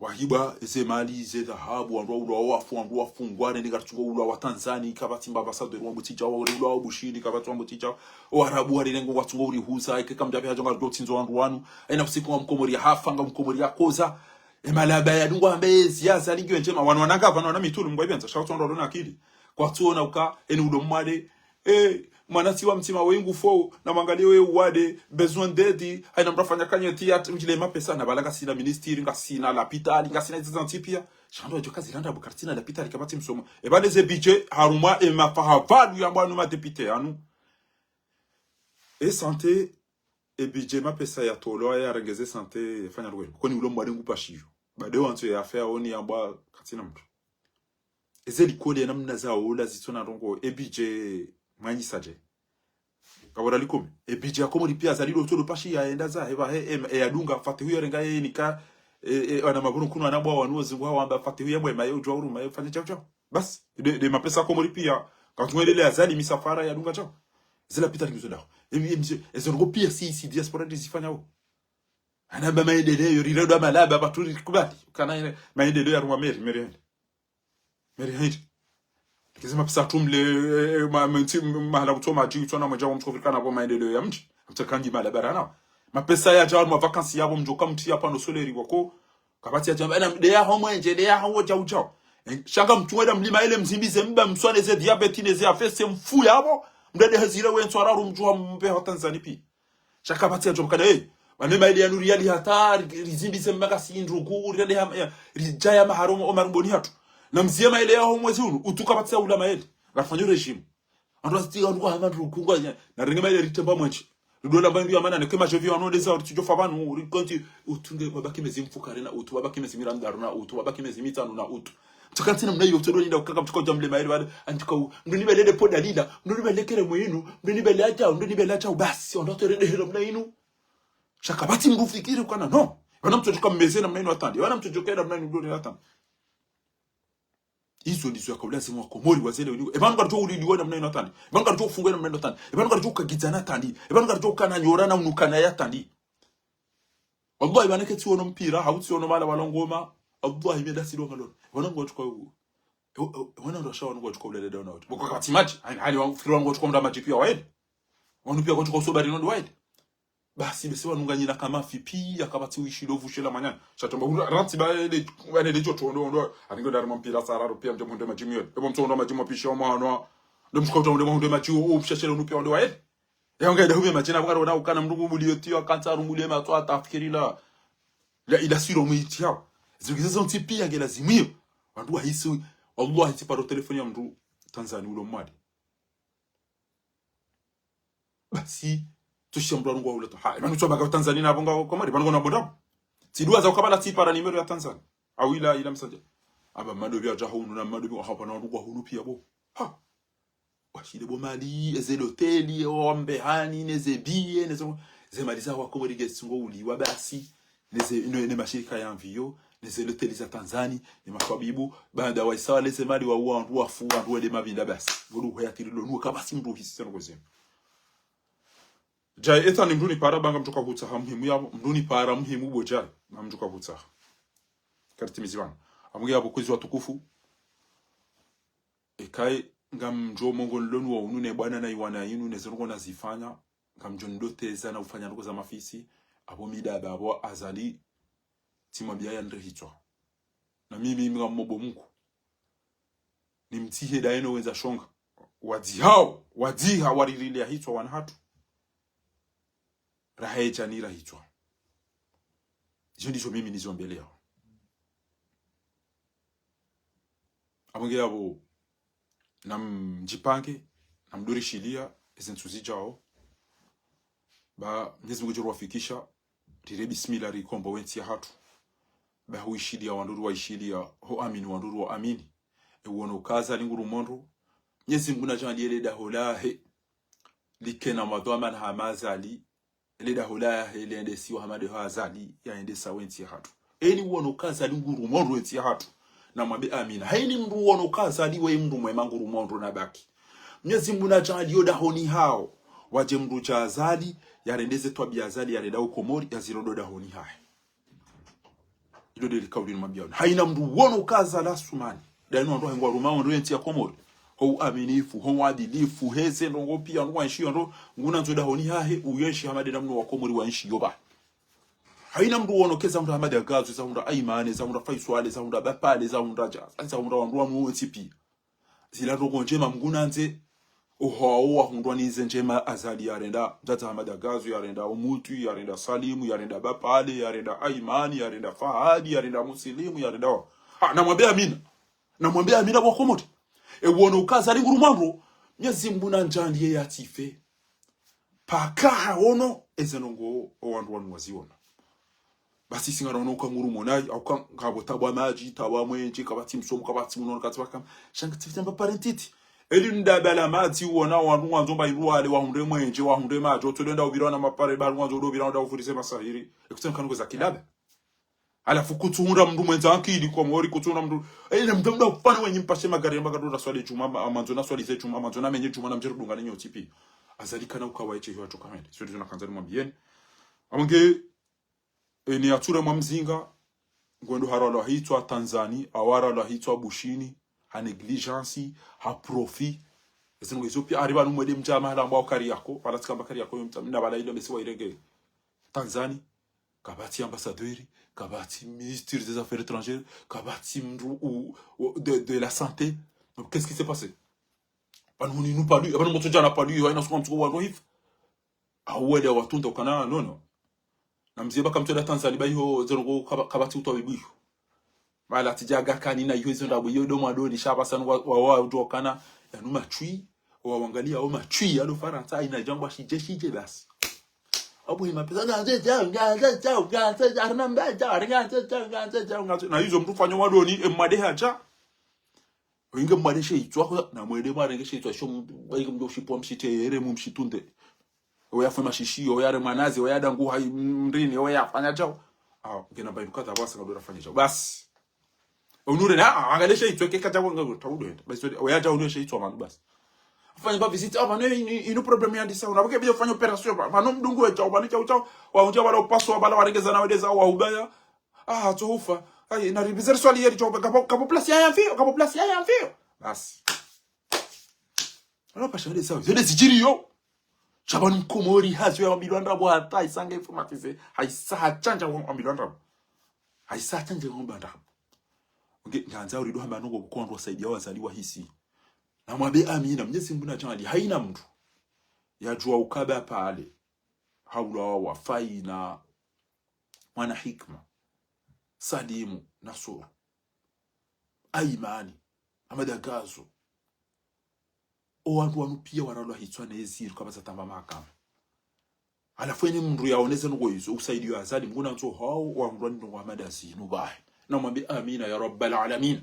wahiba eze mali ze dhahabu wandu wafungwa nende gartungo ulwa wa Tanzania kabati mbaba sadwe wa mutija wa ulwa wa bushiri kabati wa mutija wa arabu wa rengo watungo uri huza ikeka mjabe hajonga dotinzo wandu wanu aina usiku wa Mkomori hafanga Mkomori yakoza emalaba ya dungwa ambe siasa lingwe njema wananga wana mitulu mbwa ibenza shautu ndo na akili kwa tuona uka eni udo mwade mwanati wa mtima wengu fo na mwangalie we uwade besoin d'aide haina mrafanya kanye theatre mjile mapesa na balaka sina ministeri ngasina lapitali ngasina zantipia shando jo kazi landa bukartina lapitali kabati msomo ebale ze budget haruma e mafahavadu ya mbanu ma député anu santé e budget mapesa ya tolo ya rengeze santé fanya rwelo koni ulo mwade ngupashiyo bade wantu ya affaire oni amba katina mtu ezeli kodi na mnaza ola zitona rongo e budget manyi saje kabora likome e budget akomori pia zalilo tolo pashi ya enda za eba adunga fate huyo renga nika wana mabono kuno anabwa wanuozi wao amba fate huyo mwe mayo jwa uruma yo fanye chao bas de mapesa akomori pia kantumwelele azali misafara ya dunga chao zela pita likizo dao ezo pia si diaspora dizifanya ho anaba maendeleo yo riledo malaba baturi kubali kana maendeleo ya ruma meri kizima pesa tumle mahala kutoma jiu tuna mjawa mtofika kwa maendeleo ya mji mtakangi malabara na mapesa ya jawa ma vacances yabo mjoka mti hapa no soleri wako kabati ya jamba na mdea homo enjelea hawo jau shanga mtuweda mlima ile mzimbize mba mswane ze diabetes ne ze afese mfu yabo mdede hazira wenso araru mjua mbe wa Tanzania pi shaka kabati ya jamba kada wanema ile ya nuriali hatari rizimbize mbaga sindrugu rede rijaya maharomo Omar Mboni hatu na mzima ile yao mwezi huu utuka batsa ulama ile ngafanya regime ando stiga ndo hama rukungwa na ringema ile ritemba mwanchi ndola bandu ya mana ne kema jevi wanondeza utujofa banu rikonti utunge babaki mezi mfukare na utu babaki mezi miranda na utu babaki mezi mitano na utu tukatina mna yo todo linda ukaka mtuko jamle mairi wale antuko ndoni belede poda linda ndoni belekere mwinu ndoni belacha ndoni belacha basi ondoto rede hero mna inu shakabati mrufikiri kana no wana mtotoka mmezena mna inu atandi wana mtotoka mna inu ndoni atandi hizo ndizo yakabulazi mwa komori wazele wenu ebanu karjo ulidiwa mna inu atandi ebanu karjo fungwe mna inu atandi ebanu karjo kagizana atandi ebanu karjo kana nyorana unukana yatandi wallahi banake tsiwono mpira hawutsiwono mala walongoma Allah imeda sido ngalon wana ngo tukwa wana ndo shawa ngo tukwa ulele down out boko kati match hali wangu fikira ngo tukwa mdama pia waende wanu pia ngo sobari ndo waende basi bese wanunganyira kama fipi akabati uishilo vushela manyana chatomba ranti ba ele wane lejo tondo aningo darima mpira sararo pia mje munde majimi yote ebo mtondo majimi pisha mwana ndo mshikota munde machi upshashela unupia ndo waende yanga ida hube machina bukaro na ukana mndugu buliyotio akanta rumbulie matwa atafikirila la ila siro mwiti yao zigizazo ntipia ngela zimio wandu wahisi wallahi tiparo telefoni ya mndu Tanzania ulo mwadi basi tushambura ngo ulo to ha manu choba ka Tanzania na bonga ko mari bango na boda tidua za ukabala tipara nimero ya Tanzania au ila msanje aba madobi aja hunu na madobi wa hapa na wandu kwa hunu pia bo ha washide bo mali ezelo hoteli ombe hani nezebie nezo zemaliza wako muri gesingo uliwa basi ne mashirika ya mvio nezelo hoteli za Tanzania ni makwabibu baada wa isale semali wa wandu wafu wandu wede mavinda basi ngulu hoyatirilo nuka basi mndu hisi ngo zema jai eta ni mduni para banga mtoka hutsa muhimu ya mduni para muhimu boja na mtoka hutsa kartimiziwana amuge abo kwezi watukufu ekai ngam njo mongo lonu wa unune bwana na iwana yinu nezongo nazifanya ngam njo ndoteza na ufanya nduko za mafisi abo midaba abo azali timwambia ya ndrehitwa na mimi ngamobo mungu nimtihe daeno wenza shonga wadiha waririli ya hitwa wanhatu raheja ni rahitwa hizo ndizo mimi nizombelea amonge abo namjipange namdorishilia ezentuzi jao ba Mwenyezi Mungu jiruwafikisha rire bismillah rikombo wensi hatu ba huishilia wanduru waishilia ho amini wanduru wa amini ewono kaza linguru mondo Mwenyezi Mungu najaliele daholahe likena madwama na hamazali leda hola elende siwa hamade hazali yaende sawensi hatu eni wono kaza linguru mondo wensi hatu na mwabe amina haini mndu wono kaza liwe mndu mwema nguru mondo na baki Mwenyezi Mungu najaliyo dahoni hao waje mndu cha azali yarendeze twabia azali yarenda ukomori yazirodo dahoni hae ilo deli kauli ni mabia haina mndu wono kaza la sumani dano ndo ngwa ruma ndo yenti ya komori ho aminifu ho adilifu heze ndo pia ndo wanshio ndo nguna nzo dahoni hae uyeshi hamade na mnu wa komori wanshi yoba haina mndu wono keza mndu hamade agazo za mndu aimane za mndu faiswale za mndu bapale za mndu aja za mndu wandu wanu tipi zila rogo njema mnguna nze oho hundwa nize njema azali yarenda data hamada gazu yarenda umutu yarenda salimu yarenda bapale yarenda aimani yarenda fahadi yarenda muslimu yarenda namwambia amina kwa komoti wono kaza linguru mambo Mwenyezi Mungu nanjaliye yatife paka wono ezenongo owandu wanu waziona basi singara ono kanguru monai au kan ngabo tabwa maji tabwa mwenje kabati msomo kabati munono katwaka shangitsifamba parentiti eli ndabala mati wona wandu wanzo bayirwale wahunde mwenje wahunde maji otolenda ubirana mapare balu wanzo do birana ufurise masahiri ekutsema kanuko za kilabe alafu kutunga mndu mwenza akili kwa mori kutunga mndu ele mtamda kufana wenye mpashe magari mbaka do swali juma amanzo na swali ze juma amanzo na menye juma na mjeru dungana nyo tipi azalika na ukawaiche hiyo atokamende sio tuna kanzani mwambieni amange ni atura mwamzinga ngwendo haralo hitwa Tanzania awara la hitwa bushini ha negligence ha profit ezingo Ethiopia ariba numwede mjama hala ambao kari yako palatika bakari yako mtamna bala ile mesiwa irenge Tanzania kabati ambassadeur kabati ministre des affaires étrangères kabati mru de la santé. Donc qu'est-ce qui s'est passé? Panuni nous pas lui abana moto jana pas lui ina soma mtuko wa rohif awede watunda kana no na mziba kamtoda Tanzania bayo zongo kabati utwa bibu bala tijaga kanina hizo ndabo yo domo adoni shaba sana wa utokana yanuma chui waangalia au machui alo Faransa ina jambo shije basi abo imapesa na hizo mtu fanya wadoni emade haja Winge mwanishe itwa na mwede mwarengeshe itwa sho mwege mdoshipo mshite yere mumshitunde. Oya fuma shishio, oya re mwanazi, oya dangu hai mrini, oya fanya chao. Ngena bainukata basi ngadora fanya chao. Basi. Onure na angaleshe itwa keka chao ngalo taudo. Basi oya chao uneshe itwa manu basi. Fanya ba visite bano ino problem ya ndisa. Unaboke bia fanya operation bano mdungu we chao bano chao waunja wala upaso wala warengeza na wedeza wa ubaya. Tuhufa. Ai na ribizeri swali yeri chao kapo place ya mfio, kapo place ya mfio. Basi. Ala pasha ndisa. Zede zijiri yo. Chabani mkomori hazi ya wambilwanda hata isanga informatize haisa hachanja wambilwanda haisa hachanja wambilwanda nganza uridu hamba nungo kukondu wasaidia wazaliwa hisi na mwabe amina Mwenyezi Mungu anachali haina mtu yajua ukaba pale haula wafai na mwana hikma salimu nasuru aimani amadagazo owantu wanu pia waralwa hitwa neziri kwa bazatamba mahakama alafu ene mndu yaoneze nuko hizo usaidiyo azali mguna nto hao wa mrwani nungo amadazi nubahe na mwambi amina ya rabbal alamin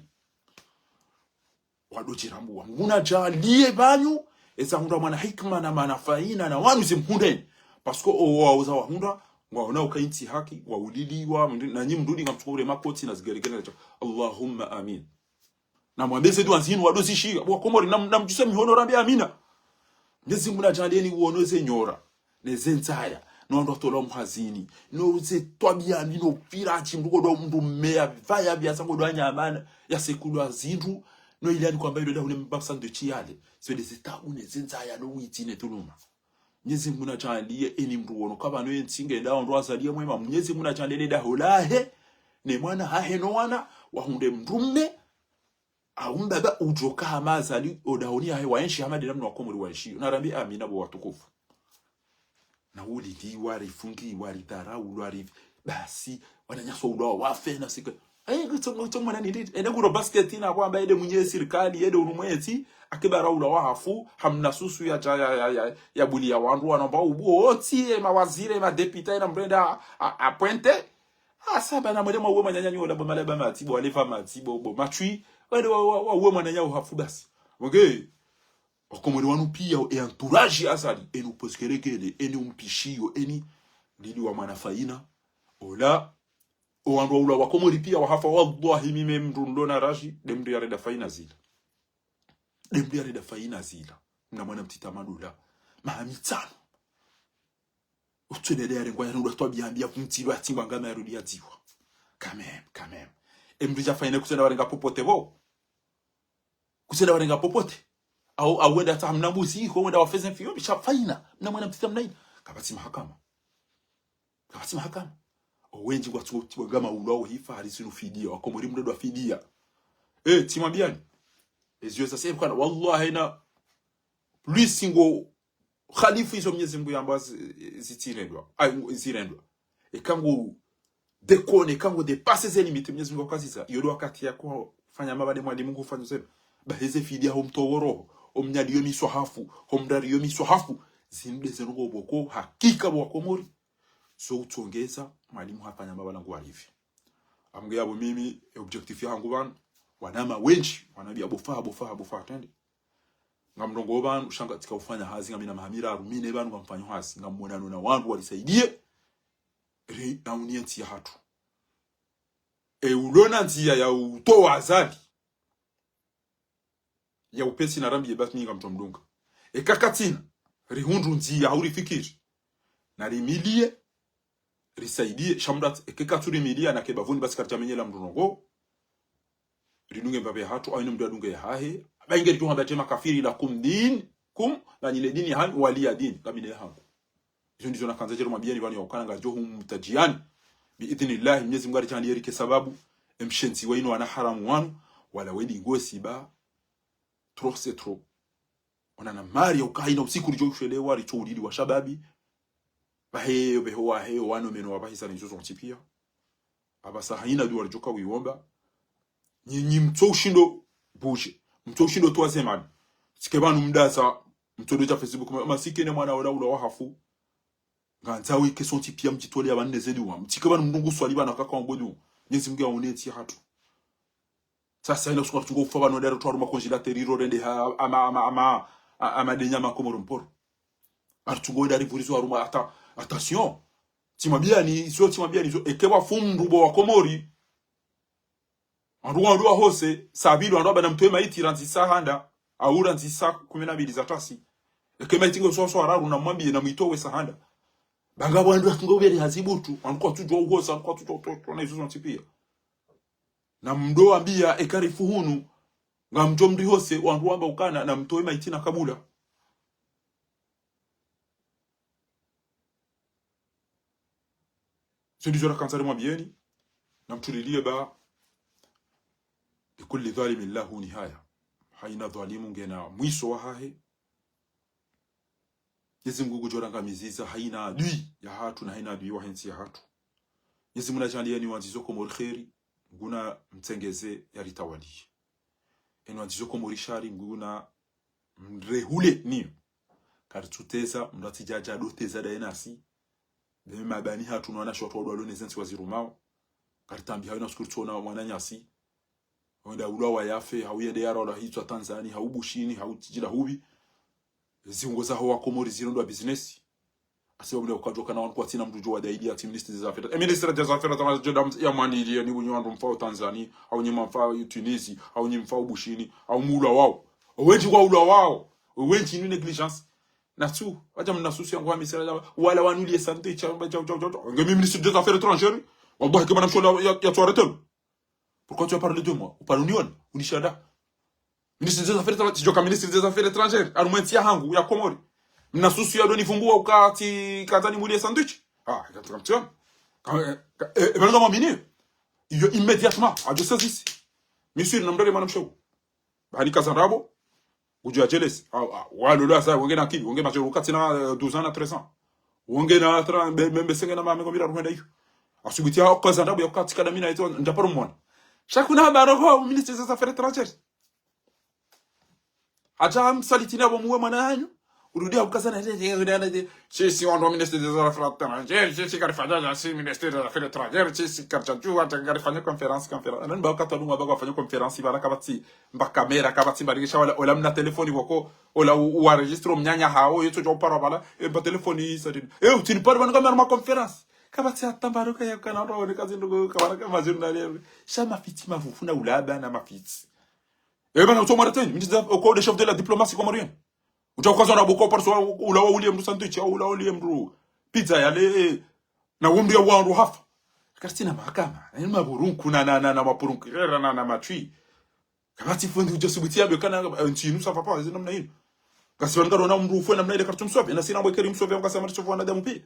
wadoji rambu wa mguna jalie banyu eza mndu mwana hikma na manafaina na wanu zimhundeni pasko wauza wa hunda waona ukainti haki wauliliwa na nyi mdudi ngamtukure makoti na zigeregele Allahumma amin na mwambeze tu anzinu wadozi shika bwa komori na mjuse mihono rambi amina Mwenyezi Mungu ajalieni uonoze nyora nezentaya no ndo tola mhazini no ze twabia no pirachi mduko do mndu mmea vaya bya sango do anyamana ya sekulu azindu no ilani kwamba ile ule mbapsa ndo chiale so des états unezentaya no witine tuluma Mwenyezi Mungu ajalie eni mndu wono kaba no yentinge da ndo azalie mwema Mwenyezi Mungu ajalie da holahe ne mwana hahe no wana wahunde mndumme baba ujoka hamazali odaoni hae waenshi hamadi namna wakomuri waenshi narambi amina bo watukufu na uli di wari fungi wari tarau wari basi wananyaswa udawa wafe na sika kuto mwana nindi ene guro basketi na kwamba ede mwenye serikali ede unumwezi akibara udawa hafu hamna susu ya buli ya wandu wanamba ubu oti mawazire madepita na mbrenda apwente asaba na mwede mwa mwanyanyanyo ola bomaleba matibo alefa matibo bo matui wale wa mwananya uhafu basi okay wakomori wanu pia entourage asali enu poskerekele enu mpishio eni lili wa manafaina ola owandu ula wakomori pia wahafa wallahi mime mrundo na rashi demdu ya reda faina zila na mwana mtita madula mahamitano utunele ya rengwa ya nura toa biambia kumtilwa tingwa ngama ya rudi ya ziwa kamem emrija faina kusenda warenga popote bo kusenda warenga popote au wenda ta mnamuzi ko wenda wafeze mfio bisha faina na mwana mtita mnaina kabati mahakama wenji watu wagama ulao hifa halisinu fidia wakomori mdodo wa fidia timambiani ezio sasa kwa wallahi na plus singo khalifu izo Mwenyezi Mungu yamba zitirendwa zirendwa kangu dekone kangu depasser ses limites Mwenyezi Mungu kaziza yodo wakati yako fanya mabade mwali Mungu fanya zenu baheze fidia homtoworo omnyaliyo miswahafu homdariyo miswahafu zinde zenugo boko hakika bwakomori so utongeza mwalimu hafanya mabala ngo alivi amge yabo mimi objectif yangu bana wanama wenchi wanabia bofa tende ngamndongo bana ushanga tika ufanya hazi ngamina mahamira arumine bana ngamfanya hazi ngamonano na wangu walisaidie na unienti ya hatu ulona ntia ya utoa azabi ya upesi na rambi yebasi minga mtomdunga kakatina rihundu ntia haurifikiri na rimilie risaidie shamrat ekekaturi milia na kebavuni basi kartamenyela mndunongo rinunge mbabe hatu aino mdu adunge hahe baingeri tu hamba tema kafiri la kum na nyile dini han wali adini kabine hangu hizo ndizo nakanza jero mabiani bani wakana ngajo humtajiani bi idhnillah Mwenyezi Mungu aritani yerike sababu mshenzi waino wana haramu wanu wala wedi ngosi ba trop c'est trop onana mari ukaina usiku lijo kushelewa richoulili wa shababi baheyo behoa heyo wano meno wabahisa nizozo mtipia abasa haina duwa lijoka wiwomba nyinyi mtoshindo buje mtoshindo toa zemani sikebanu mdaza mtodoja Facebook masikene mwana wala wahafu nganzawi kesonti pia mtitole abanne zedu wa mtikebanu mndungu swali bana kaka ngodu Mwenyezi Mungu aoneti hatu sasa ina sukwa tungo kufa bano dero twaru makonjilateri ro rende ha ama denya makomoro mporo artungo dari vurizo aruma attention timwambia ni so ekewa fundu bo wa komori anduwa hose sabilo anduwa bana mtwe maiti ranzi sahanda aura nzi sa 12 za tasi ekema itingo so araru na mwambie na mwitowe sahanda bangabo andu atungo beri hazibutu anko tujwa uhosa anko tujwa na izo ntipia na mdo ambia ekarifu hunu ngamjo mri hose wandu amba ukana na mtwe maiti na kabula sindizora kansari mwambieni na mtulilie ba likulli dhalimin lahu nihaya haina dhalimu ngena mwiso wa hahe Yezimungu kujoranga miziza haina adui ya hatu na haina adui wa hensi ya hatu Yezimungu najandia ni wanzizoko morkheri nguna mtengeze ya ritawali enu wanzizoko morishari nguna mrehule niyo karituteza mratijaja doteza da enasi beme mabani hatu nwana shotwa wadwalo nezensi wazirumao karitambi haina skurtona wananyasi wenda ula wa yafe hauyende yara wala hitwa Tanzania haubushini hautijila hubi ziongoza hawa komori zirondo wa business asiwa mle ukajoka na wanku atina mdujo wa daidi ya ministry za afya ministry za afya za joda ya mani ile ni unyondo mfao Tanzania au nyima mfao Tunisia au nyima mfao bushini au mula wao wengi wa ula wao wengi ni negligence na tu wacha mnasusi yangu wa misera wala wanulie santé cha ngemi ministre des affaires étrangères wallahi kama namshola ya tuaretel. Pourquoi tu as parlé de moi? Ou par l'Union? Ou Nishada? Ministre des Affaires étrangères, tu ministre des Affaires étrangères, arumenti ya hangu, ya komori. Mnasusu ya doni fungua ukati kazani muli sandwich. Ah, kamtiam. Bana ndo mambini. Iyo immédiatement, a je saisis. Monsieur namdole manam show. Bani kazanrabo. Uju ya jealous. Wa lolo asa wonge na kili, wonge ma ukati na 12 ans na 13 ans. Wonge na 30 membe senga na mame ngomira ruhenda hiyo. Asubitia kazanrabo ya ukati kada mina ito ndaparo mwana. Chacun baroko ministre des Affaires étrangères. Acha msalitina bomuwe mwananyu. Urudia ukazana sisi ndo ministre des Affaires étrangères, sisi karifanya si ministre des Affaires étrangères, sisi karchaju atangarifanya conférence. Nani ba katalunga ba kufanya conférence bana kabati mba kamera kabati mbarisha wala mna telefoni wako wala uarejistro mnyanya hao yote jo para bala ba telefoni sadini. Utini para bana kama ma conférence. Kabati atambaruka ya kana ndo kazi ndugu kabana kama journalier shama fitima vufuna ulaba na mafiti bana utomara tani ministre au de chef de la diplomatie comorienne utakoza na boko par so ulawa William Sandwich au ulawa William pizza yale na wumdu ya wandu hafa kastina mahakama ni maburunku na mapurunku na matwi kabati fundi ujosubitia be kana ntinu safa pa zina mna hino kasibana karona mru fwe namna ile kartum sobe na sina mwekeri msobe mkasema tsofu na damu pia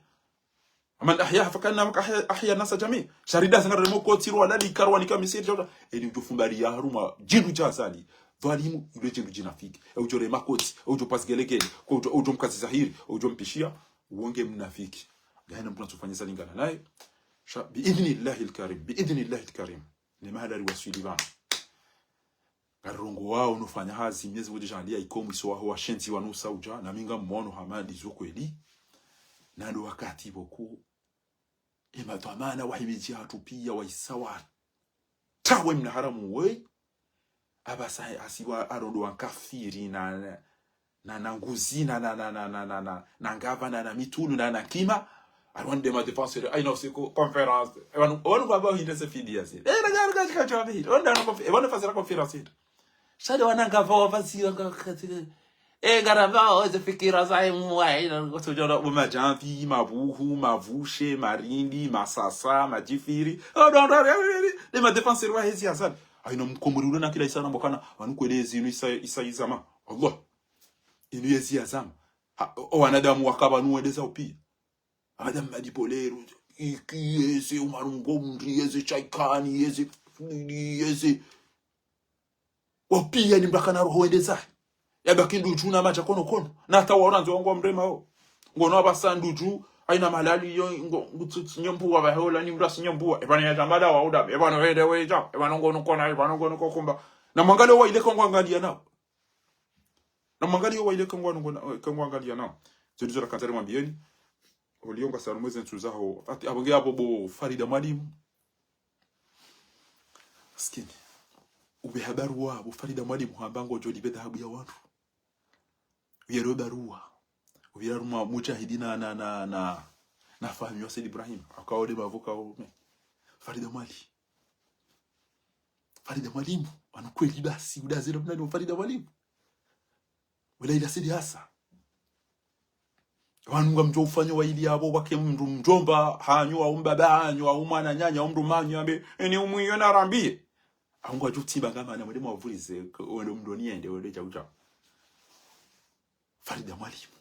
aman ahya fakana ahya nasa jamii sharida sanga remo ko tiro wala likarwa nikamisiri joda eni ujofumbari ya haruma jindu cha asali dhalimu yule jindu jinafiki ujore makoti ujo pasgelegele ko ujo mkazi zahiri ujo mpishia uonge mnafiki gani mtu anatufanya salingana naye biidhnillahi alkarim ni mahali wasili bana garongo wao unofanya hazi miezi wodi jandia ikomu so wao washenzi wanusa uja na minga mmono hamadi zokweli na ndo wakati boku imatamana wahimiji hatu pia waisawa tawe mna haramu we abasai asiwa arodo wankafiri na nguzi na ngava na mitunu na kima arwan de ma défenseur ay no c'est conférence on va ba hinde se fidi asi regarde ka jabi on va faire conférence shade wanangava wavasi ngakhathike garava ozifikira zaye muwaina ngotojona umajamvi mabuhu mavushe marindi masasa majifiri le ma défenseur wa hezi asal aino mkomuri na kila isana mbokana wanukwelezi inu isa Allah inu yezi azama wanadamu wakaba nuwedeza upia adam madipolero yeze umarungo mri yeze chaikani yeze wapia ni mbakana roho wedeza yabakindu juna macha kono na tawaranzo wangu mrema ho ngono abasandu ju aina malali yo nyombu wa bahola ni mrasi nyombu ebana ya tambada wa uda ebana wede weja ebana ngono kona ebana ngono kokumba na mangale wa ile kongo angalia nao na mangale wa ile kongo angalia nao zilizo rakatari mwambieni olionga sana mwezi ntuzaho ati abonge abo bo Farida Mwalimu skini ube habarua Farida Mwalimu hambango jodi be dhahabu ya watu uyero barua uyaruma mujahidina na fahamu ya Said Ibrahim akaode mavuka ome Farida Mwalimu anakweli basi udazira mnani Farida Mwalimu wala ila Said Hasa wanunga mjo ufanyo wa ili yabo wake mndu mjomba hanyu au mbaba hanyu au mwana nyanya au mndu manyu ambe eni umuyo narambie ahungwa jutiba ngama na mwalimu wavulize wendo mndu niende wende chaucha Farida Mwalimu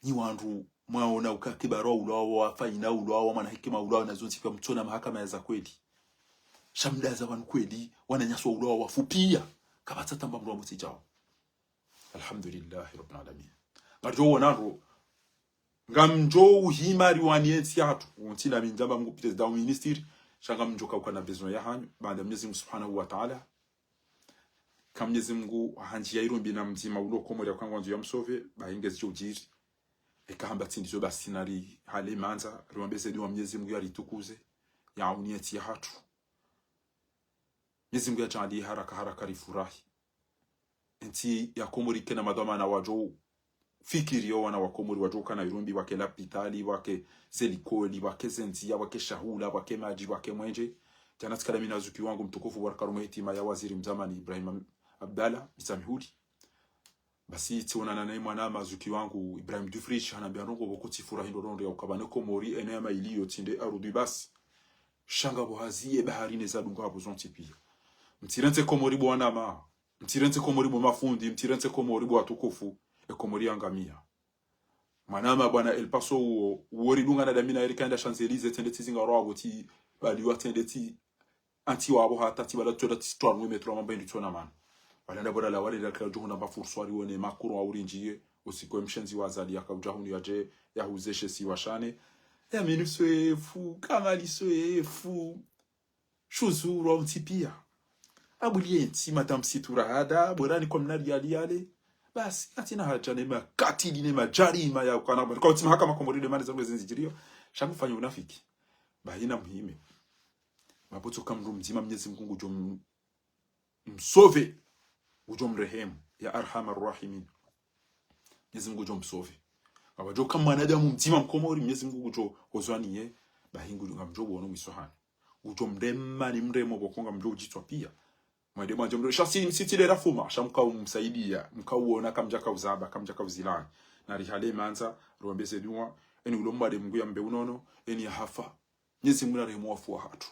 ni wandu mwaona ukakibaro ulao wafaina ulao mwana hekima ulao nazonzi kwa mtona mahakama ya za kweli shamdaza wanu kweli wananyaswa ulao wafupia kabata tamba mndu mutijao alhamdulillah rabbil alamin ngajo wanaro ngamjo uhimari waniensi hatu untina minjamba mungu president wa ministry shanga mjoka ukana besoin ya hanyu baada Mwenyezi Mungu Subhanahu wa Ta'ala kama Mwenyezi Mungu hanjia irumbi na mzima uloko muri yakwangu ya msove bahingeze ujiri ekahamba tindizo basinari hale manza ruambeze diwa Mwenyezi Mungu yaritukuze ya uniensi hatu Mwenyezi Mungu yajali haraka rifurahi enti yakomuri kena madama na wajo fikiri wana wakomuri wajoka na irumbi wake lapitali wake zelikoli wake zenzia wake shahula wake maji wake mwenje jana tukala minazuki wangu mtukufu warakarumu hitima ya waziri mzamani Ibrahim Abdalla Bisamihudi basi tiona na mwana mazuki wangu Ibrahim Dufrish anambia rongo bokoti furahi ndondo ya ukabane komori enema iliyo tinde arudi basi shanga bohazie baharine za dunga bozonti pia mtirente komori bwana ma mtirente komori bo mafundi mtirente komori bo atukufu komori angamia manama bwana El Paso wori dunga na damina erikanda Champs-Élysées tende tizinga rogo ti bali watende ti anti wabo hata ti bala toda ti twa metro mamba ndi tona man wala ndabora la wale la juhuna ba furswari wone makuru wa urinjiye usiko mshenzi wazali akajahuni yaje yahuzeshe si washane ya minuswe fu kama liswe fu shuzuru mtipia abulienti madame siturada borani kwa mnadi yale basi atina haja nema katili nema jarima ya kwa nabu kwa tima haka makomori de mali zangu zinzijirio shangu fanya unafiki bahina muhime mabuto kamru mzima Mwenyezi Mungu ujo msove ujo mrehemu ya arhamar rahimin Mwenyezi Mungu ujo msove abajo kama mwanadamu mzima mkomori Mwenyezi Mungu ujo ozwaniye bahingu ngamjo bono mwisohana ujo mrema ni mremo bokonga mjo ujitwa pia mwede manje mro shasi msitile rafuma shamka umsaidia mkauona kamjaka uzaba kamjaka uzilani na rihale manza ruambeze duwa eni ulomba de Mungu ya mbe unono eni hafa Mwenyezi Mungu aremo wafu hatu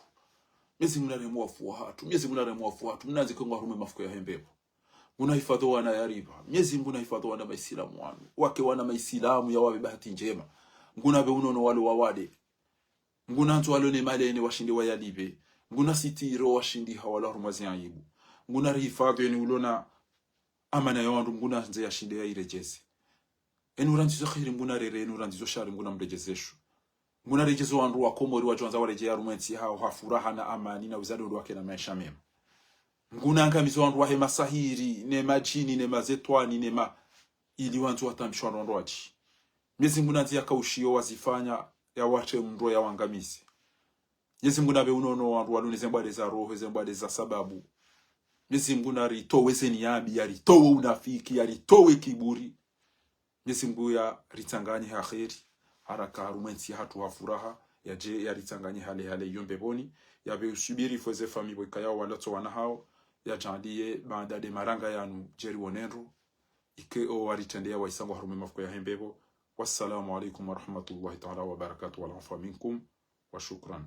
Mwenyezi Mungu aremo wafu hatu Mwenyezi Mungu aremo wafu hatu mnazi kwa rume mafuko ya hembebo unahifadhi wana yariba Mwenyezi Mungu unahifadhi wana maislamu wanu wake wana maislamu ya wabe bahati njema nguna be unono wale wawade nguna ntu wale ne malene washindi wa yalibe nguna sitiro washindi hawala rumazi aibu nguna rihifadhi eni ulona amana ya wandu nguna nze ya shinde ya irejezi eni uranzizo khiri nguna rere eni uranzizo shari nguna mrejezeshu nguna rejezo wandu wakomori wajonza warejea rumensi hao hafuraha na amani na uzado wake na maisha mema nguna angamizo wandu wahe masahiri ne majini ne mazetwani ne ma ili wantu watamshwa rondo wachi Mwenyezi Mungu nzia kaushio wazifanya ya wache mndo ya wangamizi Mwenyezi Mungu nabe unono wandu walunize mbade za roho zembade za sababu Mwenyezi Mungu naritowe seniyabi yaritowe unafiki yaritowe kiburi Mwenyezi Mungu ya ritanganye akhiri haraka harumensi hatu wa furaha yaje yaritanganye hale yombe boni yabe usubiri foze fami boikaya walato wana hao ya jandiye baada de maranga yanu jeri wonenro ike o waritendea waisango harume mafuko ya hembebo wassalamu alaikum warahmatullahi ta'ala wabarakatuh wal afa minkum wa shukran